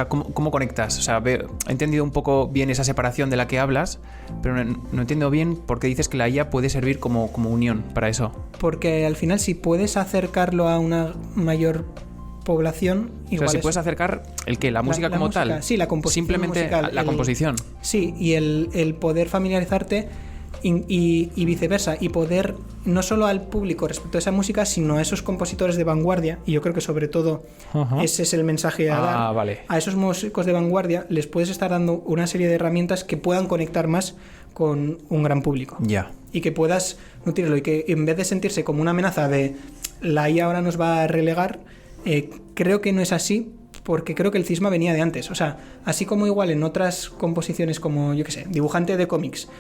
[SPEAKER 2] ¿cómo conectas? O sea, he entendido un poco bien esa separación de la que hablas, pero no entiendo bien por qué dices que la IA puede servir como unión para eso.
[SPEAKER 4] Porque al final, si puedes acercarlo a una mayor población, igual, o sea,
[SPEAKER 2] si puedes acercar la música como música, tal,
[SPEAKER 4] sí, la composición
[SPEAKER 2] simplemente
[SPEAKER 4] musical,
[SPEAKER 2] la composición.
[SPEAKER 4] Sí, y el poder familiarizarte y viceversa, y poder no solo al público respecto a esa música, sino a esos compositores de vanguardia, y yo creo que sobre todo ese es el mensaje a dar.
[SPEAKER 2] Vale.
[SPEAKER 4] A esos músicos de vanguardia les puedes estar dando una serie de herramientas que puedan conectar más con un gran público.
[SPEAKER 2] Ya.
[SPEAKER 4] Y que puedas nutrirlo, y que en vez de sentirse como una amenaza de la IA ahora nos va a relegar, creo que no es así, porque creo que el cisma venía de antes. O sea, así como igual en otras composiciones como, yo qué sé, dibujante de cómics,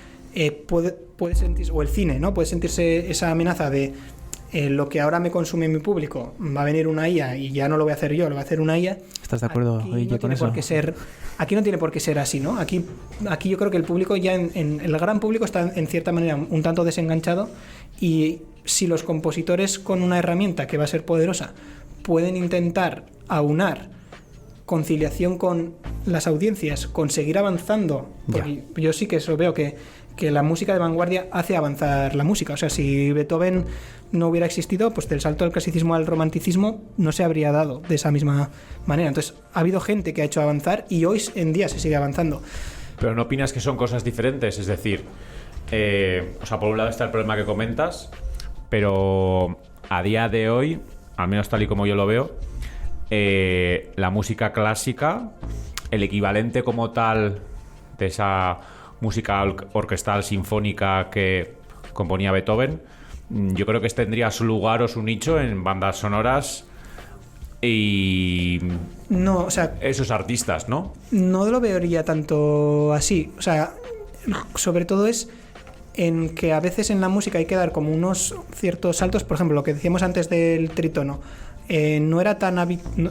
[SPEAKER 4] puede sentirse, o el cine, ¿no?, puede sentirse esa amenaza de lo que ahora me consume mi público, va a venir una IA y ya no lo voy a hacer yo, lo va a hacer una IA.
[SPEAKER 2] ¿Estás de acuerdo con eso?
[SPEAKER 4] Aquí no tiene por qué ser así, ¿no? Aquí yo creo que el público ya el gran público está en cierta manera un tanto desenganchado, y si los compositores con una herramienta que va a ser poderosa pueden intentar aunar conciliación con las audiencias, conseguir avanzando, porque yo sí que eso veo que la música de vanguardia hace avanzar la música. O sea, si Beethoven no hubiera existido, pues del salto del clasicismo al romanticismo no se habría dado de esa misma manera. Entonces, ha habido gente que ha hecho avanzar y hoy en día se sigue avanzando.
[SPEAKER 5] Pero ¿no opinas que son cosas diferentes? Es decir, o sea, por un lado está el problema que comentas, pero a día de hoy, al menos tal y como yo lo veo, la música clásica, el equivalente como tal de esa música orquestal sinfónica que componía Beethoven, yo creo que tendría su lugar o su nicho en bandas sonoras y
[SPEAKER 4] no, o sea,
[SPEAKER 5] esos artistas, ¿no?
[SPEAKER 4] No lo vería tanto así. O sea, sobre todo es en que a veces en la música hay que dar como unos ciertos saltos. Por ejemplo, lo que decíamos antes del tritono. No era tan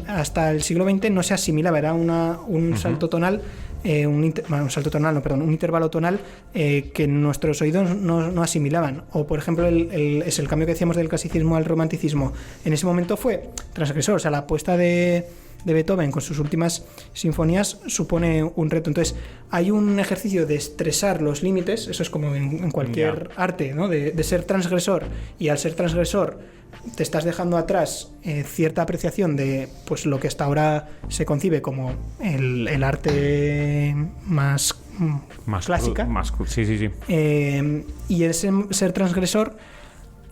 [SPEAKER 4] hasta el siglo XX no se asimilaba, era un salto tonal, un intervalo tonal que nuestros oídos no asimilaban. O por ejemplo es el cambio que decíamos del clasicismo al romanticismo. En ese momento fue transgresor, o sea, la apuesta de Beethoven con sus últimas sinfonías supone un reto. Entonces hay un ejercicio de estresar los límites, eso es como en cualquier arte, ¿no? De ser transgresor, y al ser transgresor te estás dejando atrás cierta apreciación de pues lo que hasta ahora se concibe como el arte más clásica.
[SPEAKER 5] Sí.
[SPEAKER 4] Y ese ser transgresor,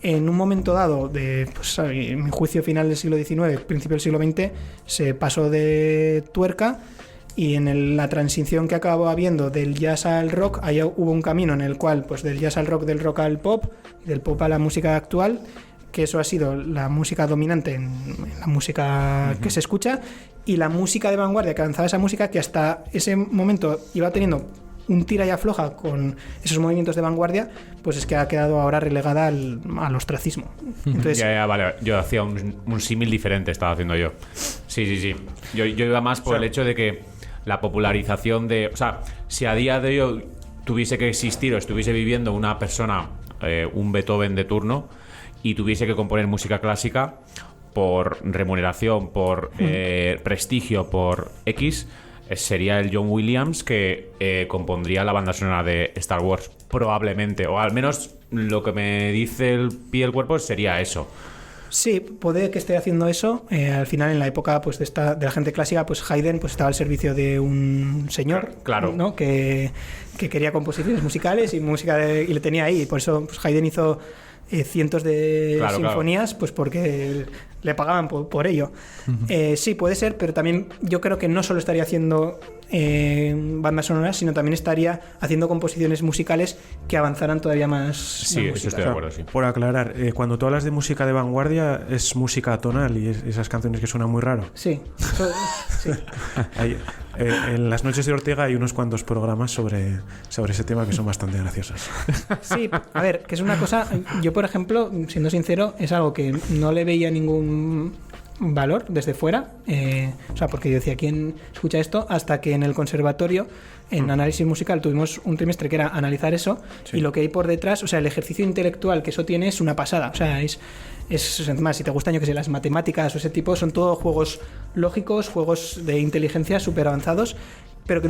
[SPEAKER 4] en un momento dado, pues, en mi juicio, final del siglo XIX, principio del siglo XX, se pasó de tuerca, y en la transición que acabó habiendo del jazz al rock, ahí hubo un camino en el cual, pues del jazz al rock, del rock al pop, y del pop a la música actual, que eso ha sido la música dominante en la música que se escucha, y la música de vanguardia que avanzaba esa música, que hasta ese momento iba teniendo un tira y afloja con esos movimientos de vanguardia, pues es que ha quedado ahora relegada al ostracismo. Entonces,
[SPEAKER 5] ya, vale. Yo hacía un símil diferente, estaba haciendo yo. Sí. Yo iba más por el hecho de que la popularización de... O sea, si a día de hoy tuviese que existir o estuviese viviendo una persona, un Beethoven de turno, y tuviese que componer música clásica por remuneración, por prestigio, por X, sería el John Williams que compondría la banda sonora de Star Wars, probablemente, o al menos lo que me dice el pie del cuerpo sería eso.
[SPEAKER 4] Sí, puede que esté haciendo eso. Al final, en la época pues de la gente clásica, pues Haydn pues estaba al servicio de un señor,
[SPEAKER 5] claro,
[SPEAKER 4] ¿no? que quería composiciones musicales y y le tenía ahí. Por eso pues, Haydn hizo cientos de sinfonías, pues porque le pagaban por ello. Sí, puede ser, pero también yo creo que no solo estaría haciendo bandas sonoras, sino también estaría haciendo composiciones musicales que avanzaran todavía más.
[SPEAKER 5] Sí, eso estoy de acuerdo, sí.
[SPEAKER 3] Por aclarar, cuando tú hablas de música de vanguardia, es música tonal y esas canciones que suenan muy raro.
[SPEAKER 4] Sí. Sí.
[SPEAKER 3] En las noches de Ortega hay unos cuantos programas sobre ese tema que son bastante graciosos.
[SPEAKER 4] Sí, a ver, que es una cosa, yo por ejemplo, siendo sincero, es algo que no le veía ningún valor desde fuera, o sea, porque yo decía, ¿quién escucha esto? Hasta que en el conservatorio, en análisis musical, tuvimos un trimestre que era analizar eso, sí. Y lo que hay por detrás, o sea, el ejercicio intelectual que eso tiene es una pasada, o sea, es más, si te gustan, yo que sé, las matemáticas o ese tipo, son todos juegos lógicos, juegos de inteligencia súper avanzados, pero que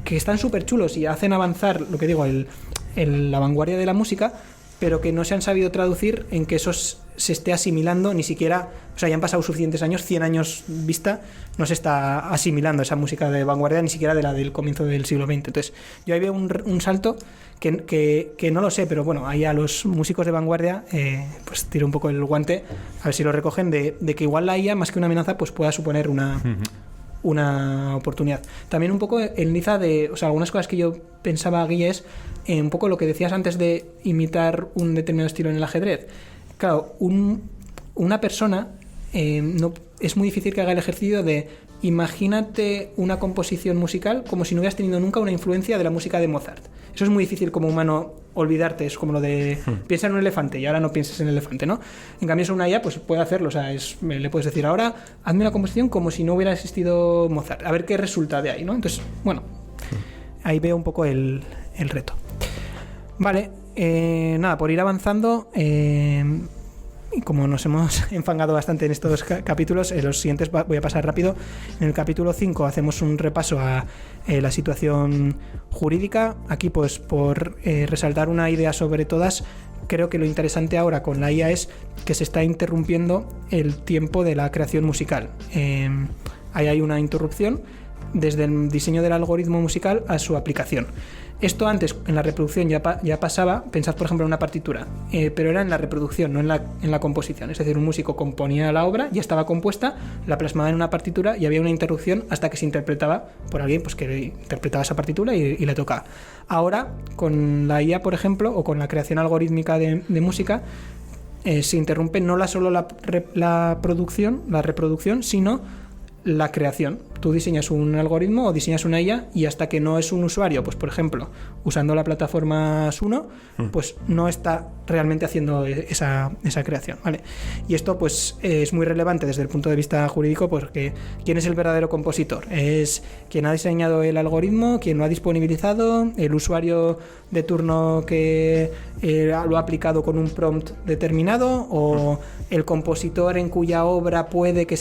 [SPEAKER 4] que están súper chulos y hacen avanzar, lo que digo, la vanguardia de la música, pero que no se han sabido traducir en que eso se esté asimilando, ni siquiera, o sea, ya han pasado suficientes años, 100 años vista, no se está asimilando esa música de vanguardia, ni siquiera de la del comienzo del siglo XX. Entonces, yo ahí veo un salto que no lo sé, pero bueno, ahí a los músicos de vanguardia, pues tiro un poco el guante, a ver si lo recogen, de que igual la IA, más que una amenaza, pues pueda suponer una oportunidad. También un poco en liza de, o sea, algunas cosas que yo pensaba, Guille, es un poco lo que decías antes de imitar un determinado estilo en el ajedrez. Claro, una persona no, es muy difícil que haga el ejercicio de imagínate una composición musical como si no hubieras tenido nunca una influencia de la música de Mozart. Eso es muy difícil como humano olvidarte, es como lo de piensa en un elefante y ahora no pienses en el elefante, ¿no? En cambio, eso una IA pues puede hacerlo, o sea, le puedes decir ahora hazme una composición como si no hubiera existido Mozart, a ver qué resulta de ahí, ¿no? Entonces, bueno, ahí veo un poco el reto. Vale, nada, por ir avanzando, como nos hemos enfangado bastante en estos capítulos, en los siguientes voy a pasar rápido. En el capítulo 5 hacemos un repaso a la situación jurídica. Aquí, pues, por resaltar una idea sobre todas, creo que lo interesante ahora con la IA es que se está interrumpiendo el tiempo de la creación musical. Ahí hay una interrupción desde el diseño del algoritmo musical a su aplicación. Esto antes, en la reproducción, ya pasaba. Pensad, por ejemplo, en una partitura, pero era en la reproducción, no en la composición. Es decir, un músico componía la obra, ya estaba compuesta, la plasmaba en una partitura y había una interrupción hasta que se interpretaba por alguien, pues, que interpretaba esa partitura y le tocaba. Ahora, con la IA, por ejemplo, o con la creación algorítmica de música, se interrumpe no solo la reproducción, sino la creación. Tú diseñas un algoritmo o diseñas una IA y hasta que no es un usuario, pues por ejemplo, usando la plataforma Suno, pues no está realmente haciendo esa creación, ¿vale? Y esto pues es muy relevante desde el punto de vista jurídico, porque ¿quién es el verdadero compositor? ¿Es quien ha diseñado el algoritmo, quien lo ha disponibilizado, el usuario de turno que lo ha aplicado con un prompt determinado, o el compositor en cuya obra puede que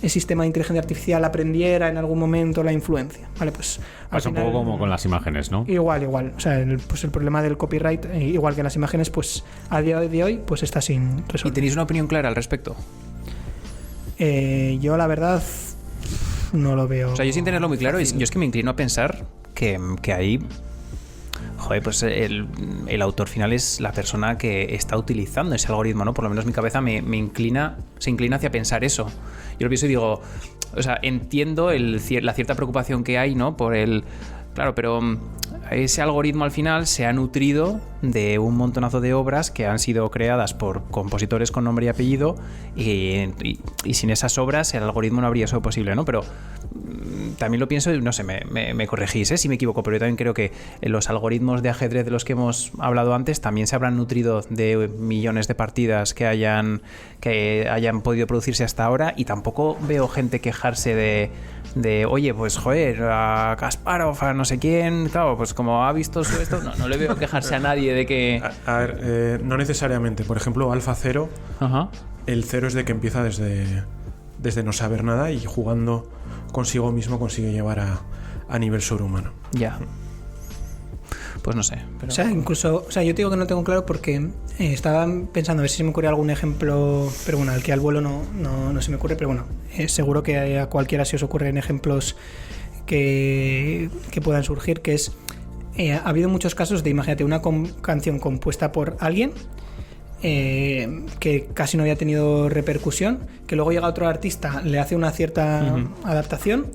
[SPEAKER 4] el sistema de inteligencia artificial aprendiera en algún momento la influencia? Vale, pues
[SPEAKER 5] pasa un poco como con las imágenes, ¿no?
[SPEAKER 4] Igual. O sea, el problema del copyright, igual que en las imágenes, pues a día de hoy pues está sin resolver.
[SPEAKER 2] ¿Y tenéis una opinión clara al respecto?
[SPEAKER 4] Yo la verdad no lo veo.
[SPEAKER 2] O sea, yo sin tenerlo muy claro, yo es que me inclino a pensar que ahí, joder, pues el autor final es la persona que está utilizando ese algoritmo, ¿no? Por lo menos mi cabeza se inclina hacia pensar eso. Yo lo pienso y digo, o sea, entiendo la cierta preocupación que hay, ¿no? Claro, pero ese algoritmo al final se ha nutrido de un montonazo de obras que han sido creadas por compositores con nombre y apellido, y sin esas obras el algoritmo no habría sido posible, ¿no? Pero también lo pienso, no sé, me corregís si me equivoco, pero yo también creo que los algoritmos de ajedrez de los que hemos hablado antes también se habrán nutrido de millones de partidas que hayan podido producirse hasta ahora, y tampoco veo gente quejarse de oye, pues joder, a Kasparov, a no sé quién, claro, pues como ha visto esto, no le veo quejarse a nadie de que...
[SPEAKER 3] A ver, no necesariamente. Por ejemplo, Alpha 0, el 0 es de que empieza desde no saber nada y jugando consigo mismo consigue llevar a nivel sobrehumano.
[SPEAKER 2] Ya. Pues no sé. Pero...
[SPEAKER 4] O sea, yo te digo que no tengo claro porque estaba pensando a ver si se me ocurre algún ejemplo, pero bueno, al que al vuelo no se me ocurre, pero bueno, seguro que a cualquiera se os ocurren ejemplos que puedan surgir, que es... ha habido muchos casos de, imagínate, una canción compuesta por alguien que casi no había tenido repercusión, que luego llega otro artista, le hace una cierta adaptación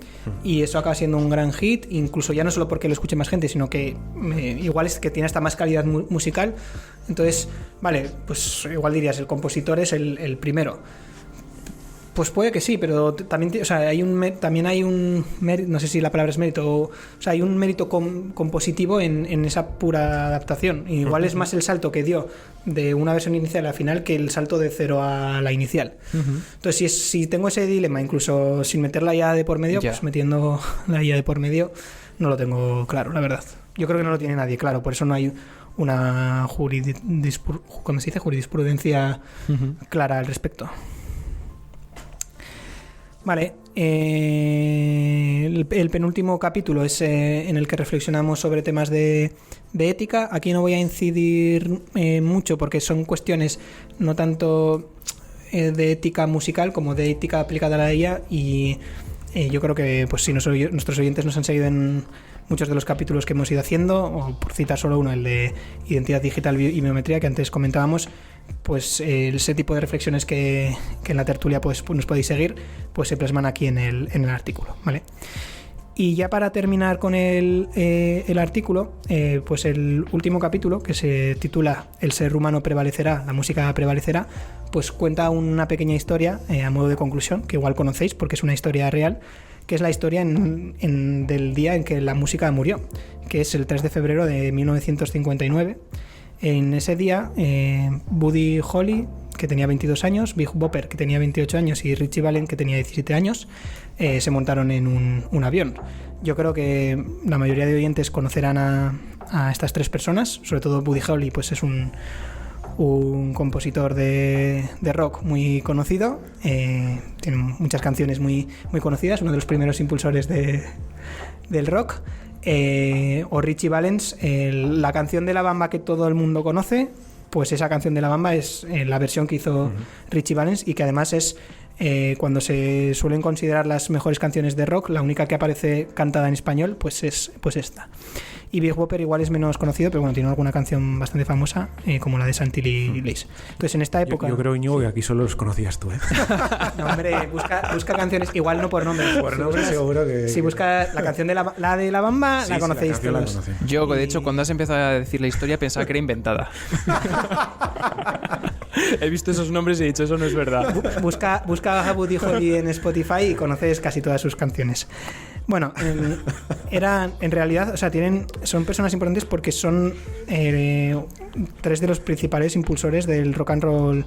[SPEAKER 4] y eso acaba siendo un gran hit, incluso ya no solo porque lo escuche más gente, sino que igual es que tiene hasta más calidad musical. Entonces, vale, pues igual dirías, el compositor es el primero. Pues puede que sí, pero también, o sea, también hay un mérito, no sé si la palabra es mérito, o sea, hay un mérito compositivo en esa pura adaptación. Y igual es más el salto que dio de una versión inicial a la final que el salto de cero a la inicial. Entonces, si tengo ese dilema, incluso sin meter la IA de por medio, pues metiendo la IA de por medio, no lo tengo claro, la verdad. Yo creo que no lo tiene nadie claro, por eso no hay una jurisprudencia clara al respecto. Vale, el penúltimo capítulo es en el que reflexionamos sobre temas de ética. Aquí no voy a incidir mucho porque son cuestiones no tanto de ética musical como de ética aplicada a la IA, y yo creo que pues si nuestros oyentes nos han seguido en muchos de los capítulos que hemos ido haciendo, o por citar solo uno, el de identidad digital y biometría que antes comentábamos, pues ese tipo de reflexiones que en la tertulia pues nos podéis seguir, pues se plasman aquí en el artículo, ¿vale? Y ya para terminar con el artículo, pues el último capítulo, que se titula El ser humano prevalecerá, la música prevalecerá, pues cuenta una pequeña historia a modo de conclusión, que igual conocéis porque es una historia real, que es la historia del día en que la música murió, que es el 3 de febrero de 1959. En ese día, Buddy Holly, que tenía 22 años, Big Bopper, que tenía 28 años, y Ritchie Valens, que tenía 17 años, se montaron en un avión. Yo creo que la mayoría de oyentes conocerán a estas tres personas, sobre todo Buddy Holly, pues es un un compositor de rock muy conocido, tiene muchas canciones muy, muy conocidas, uno de los primeros impulsores del rock, o Richie Valens. La canción de La Bamba que todo el mundo conoce, pues esa canción de La Bamba es la versión que hizo Richie Valens, y que además es, cuando se suelen considerar las mejores canciones de rock, la única que aparece cantada en español, pues es esta. Y Big Whopper igual es menos conocido, pero bueno, tiene alguna canción bastante famosa, como la de Chantilly Lace. Entonces, en esta época...
[SPEAKER 3] Yo creo, Íñigo, que aquí solo los conocías tú, ¿eh?
[SPEAKER 4] No, hombre, busca canciones, igual no por nombre.
[SPEAKER 3] Por nombre seguro que...
[SPEAKER 4] Si busca la canción de la de La Bamba,
[SPEAKER 3] sí,
[SPEAKER 4] la conocéis
[SPEAKER 3] sí,
[SPEAKER 4] todos.
[SPEAKER 2] Yo, de hecho, cuando has empezado a decir la historia pensaba que era inventada. He visto esos nombres y he dicho, eso no es verdad.
[SPEAKER 4] Busca a Buddy Holly en Spotify y conoces casi todas sus canciones. Bueno, en realidad, o sea, son personas importantes porque son tres de los principales impulsores del rock and roll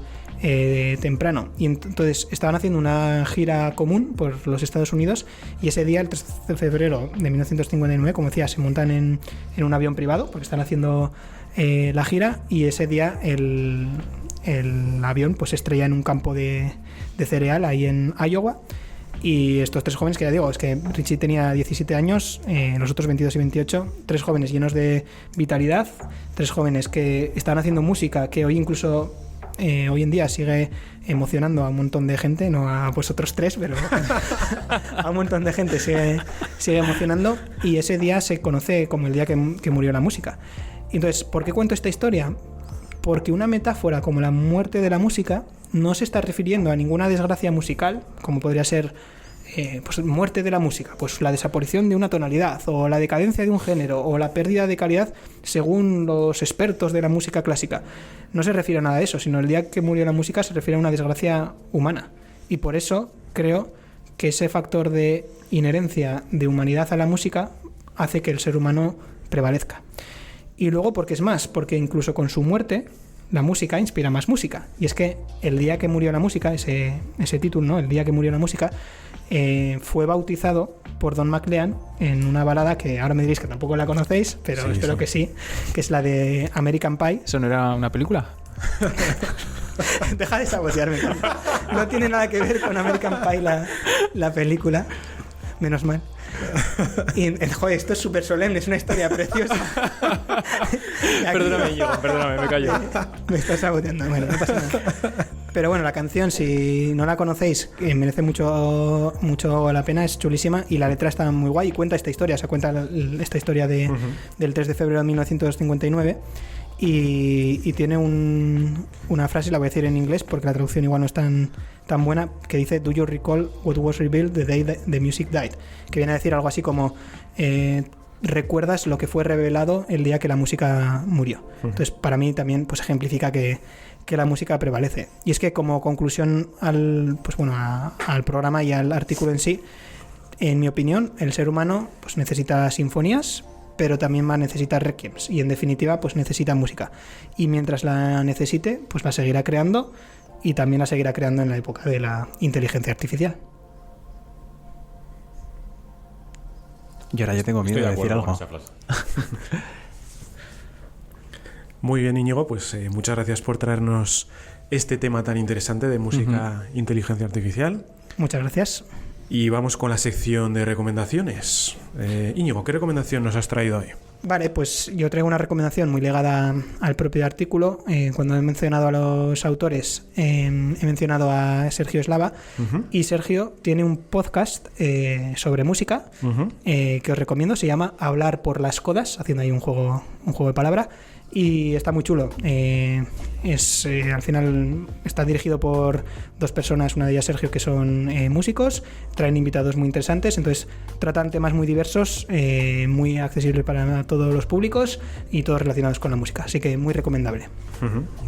[SPEAKER 4] temprano. Y entonces estaban haciendo una gira común por los Estados Unidos, y ese día, el 3 de febrero de 1959, como decía, se montan en un avión privado porque están haciendo la gira, y ese día el avión pues se estrella en un campo de cereal ahí en Iowa. Y estos tres jóvenes, que ya digo, es que Richie tenía 17 años, los otros 22 y 28, tres jóvenes llenos de vitalidad, tres jóvenes que están haciendo música que hoy incluso hoy en día sigue emocionando a un montón de gente, no a vosotros tres, pero a un montón de gente sigue emocionando, y ese día se conoce como el día que murió la música. Entonces, ¿por qué cuento esta historia? Porque una metáfora como la muerte de la música no se está refiriendo a ninguna desgracia musical, como podría ser pues muerte de la música, pues la desaparición de una tonalidad, o la decadencia de un género, o la pérdida de calidad según los expertos de la música clásica. No se refiere a nada de eso, sino el día que murió la música se refiere a una desgracia humana. Y por eso creo que ese factor de inherencia de humanidad a la música hace que el ser humano prevalezca. Y luego porque incluso con su muerte la música inspira más música. Y es que el día que murió la música, ese título, ¿no? El día que murió la música, fue bautizado por Don McLean en una balada que ahora me diréis que tampoco la conocéis, pero sí, espero que sí, que es la de American Pie.
[SPEAKER 2] ¿Eso no era una película?
[SPEAKER 4] Deja de sabotearme. No tiene nada que ver con American Pie la película, menos mal. Y joder, esto es súper solemne, es una historia preciosa.
[SPEAKER 2] Perdóname, me callo.
[SPEAKER 4] Me estás saboteando, bueno, no pasa nada. Pero bueno, la canción, si no la conocéis, merece mucho la pena, es chulísima, y la letra está muy guay y cuenta esta historia, esta historia del 3 de febrero de 1959. Y tiene una frase, la voy a decir en inglés porque la traducción igual no es tan buena, que dice: "Do you recall what was revealed the day the music died?", que viene a decir algo así como ¿recuerdas lo que fue revelado el día que la música murió? Entonces, para mí también pues ejemplifica que la música prevalece. Y es que, como conclusión al programa y al artículo en sí, en mi opinión, el ser humano pues necesita sinfonías, pero también va a necesitar requiems, y en definitiva pues necesita música, y mientras la necesite pues la seguirá creando, y también la seguirá creando en la época de la inteligencia artificial.
[SPEAKER 2] Y ahora yo tengo miedo de decir algo.
[SPEAKER 3] Muy bien, Íñigo, pues muchas gracias por traernos este tema tan interesante de música, inteligencia artificial.
[SPEAKER 4] Muchas gracias.
[SPEAKER 3] Y vamos con la sección de recomendaciones. Íñigo, ¿qué recomendación nos has traído hoy?
[SPEAKER 4] Vale, pues yo traigo una recomendación muy ligada al propio artículo. Cuando he mencionado a los autores, he mencionado a Sergio Eslava, y Sergio tiene un podcast sobre música que os recomiendo. Se llama Hablar por las codas, haciendo ahí un juego de palabra, y está muy chulo. Al final está dirigido por dos personas, una de ellas Sergio, que son músicos, traen invitados muy interesantes, entonces tratan temas muy diversos, muy accesibles para todos los públicos y todos relacionados con la música, así que muy recomendable.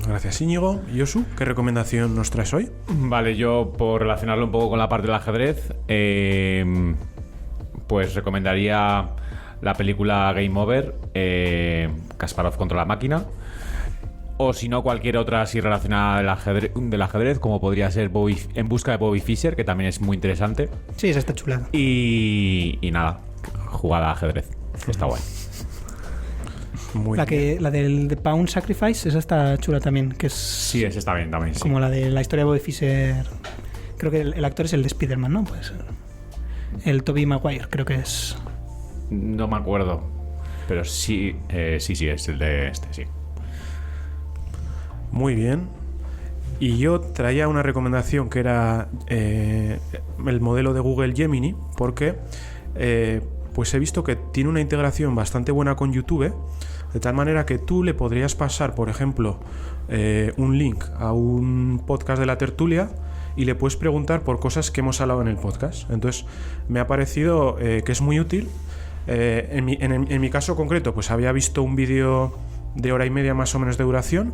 [SPEAKER 3] Gracias, Íñigo. Yosu, ¿qué recomendación nos traes hoy?
[SPEAKER 5] Vale, yo por relacionarlo un poco con la parte del ajedrez, pues recomendaría la película Game Over, Kasparov contra la máquina, o si no cualquier otra así relacionada del ajedrez, como podría ser En busca de Bobby Fischer, que también es muy interesante.
[SPEAKER 4] Sí, esa está chula.
[SPEAKER 5] Y nada, jugada a ajedrez, está guay.
[SPEAKER 3] Muy
[SPEAKER 4] La
[SPEAKER 3] bien.
[SPEAKER 4] la del The Pound Sacrifice, esa está chula también, que es
[SPEAKER 5] Sí, ese está bien también. Sí.
[SPEAKER 4] como la de la historia de Bobby Fischer. Creo que el actor es el de Spider-Man, ¿no? Pues el Tobey Maguire, creo que es.
[SPEAKER 5] No me acuerdo. Pero sí, sí, es el de este, sí.
[SPEAKER 3] Muy bien. Y yo traía una recomendación que era el modelo de Google Gemini, porque pues he visto que tiene una integración bastante buena con YouTube, de tal manera que tú le podrías pasar, por ejemplo, un link a un podcast de La Tertulia y le puedes preguntar por cosas que hemos hablado en el podcast. Entonces me ha parecido que es muy útil. En mi caso concreto, pues había visto un vídeo de hora y media más o menos de duración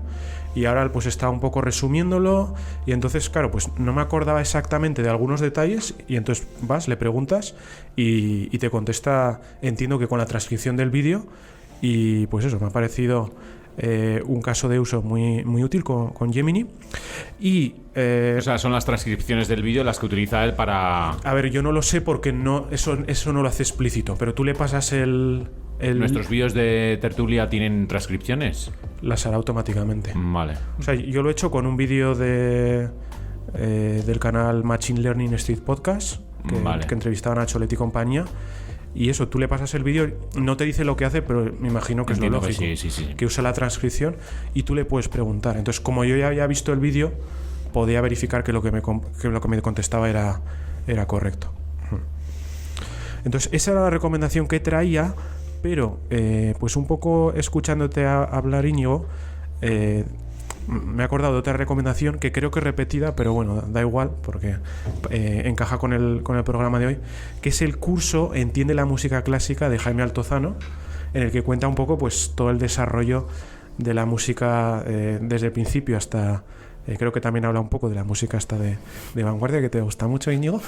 [SPEAKER 3] y ahora pues estaba un poco resumiéndolo y entonces claro, pues no me acordaba exactamente de algunos detalles y entonces vas, le preguntas y te contesta, entiendo que con la transcripción del vídeo, y pues eso, me ha parecido un caso de uso muy, muy útil con Gemini. Y
[SPEAKER 5] O sea, son las transcripciones del vídeo las que utiliza él para...
[SPEAKER 3] a ver, yo no lo sé porque eso no lo hace explícito, pero tú le pasas
[SPEAKER 5] ¿Nuestros vídeos de tertulia tienen transcripciones?
[SPEAKER 3] las hará automáticamente.
[SPEAKER 5] Vale.
[SPEAKER 3] O sea, yo lo he hecho con un vídeo del canal Machine Learning Street Podcast,
[SPEAKER 5] Vale.
[SPEAKER 3] que entrevistaban a Cholet y compañía. Y eso, tú le pasas el vídeo, no te dice lo que hace, pero me imagino que
[SPEAKER 5] Entiendo
[SPEAKER 3] es lo
[SPEAKER 5] que
[SPEAKER 3] lógico.
[SPEAKER 5] sí.
[SPEAKER 3] Que usa la transcripción y tú le puedes preguntar. Entonces, como yo ya había visto el vídeo, podía verificar que lo que me contestaba era correcto. Entonces, esa era la recomendación que traía, pero pues un poco escuchándote hablar, Íñigo, me he acordado de otra recomendación que creo que es repetida, pero bueno, da igual porque encaja con el programa de hoy, que es el curso Entiende la música clásica de Jaime Altozano, en el que cuenta un poco pues todo el desarrollo de la música desde el principio hasta... creo que también habla un poco de la música hasta de vanguardia, que te gusta mucho, Íñigo.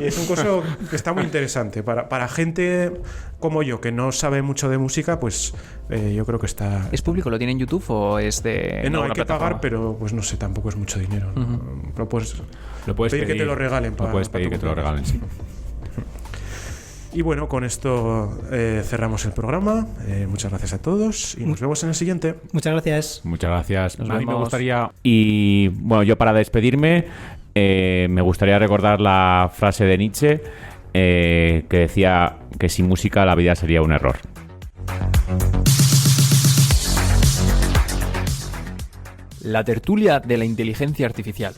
[SPEAKER 3] Y es un curso que está muy interesante. Para gente como yo, que no sabe mucho de música, pues yo creo que está...
[SPEAKER 2] ¿Es público? ¿Lo tiene en YouTube o es de
[SPEAKER 3] no, hay
[SPEAKER 2] alguna
[SPEAKER 3] que
[SPEAKER 2] plataforma?
[SPEAKER 3] pagar, pero pues no sé, tampoco es mucho dinero, ¿no? Pero pues,
[SPEAKER 5] Lo puedes
[SPEAKER 3] pedir que te lo regalen.
[SPEAKER 5] Lo puedes pedir que te lo regalen, sí.
[SPEAKER 3] Y bueno, con esto cerramos el programa. Muchas gracias a todos y nos vemos en el siguiente.
[SPEAKER 4] Muchas gracias.
[SPEAKER 5] Muchas gracias.
[SPEAKER 2] Nos
[SPEAKER 5] A mí me
[SPEAKER 2] vemos.
[SPEAKER 5] gustaría... Y bueno, yo para despedirme, me gustaría recordar la frase de Nietzsche que decía que sin música la vida sería un error.
[SPEAKER 2] La tertulia de la inteligencia artificial.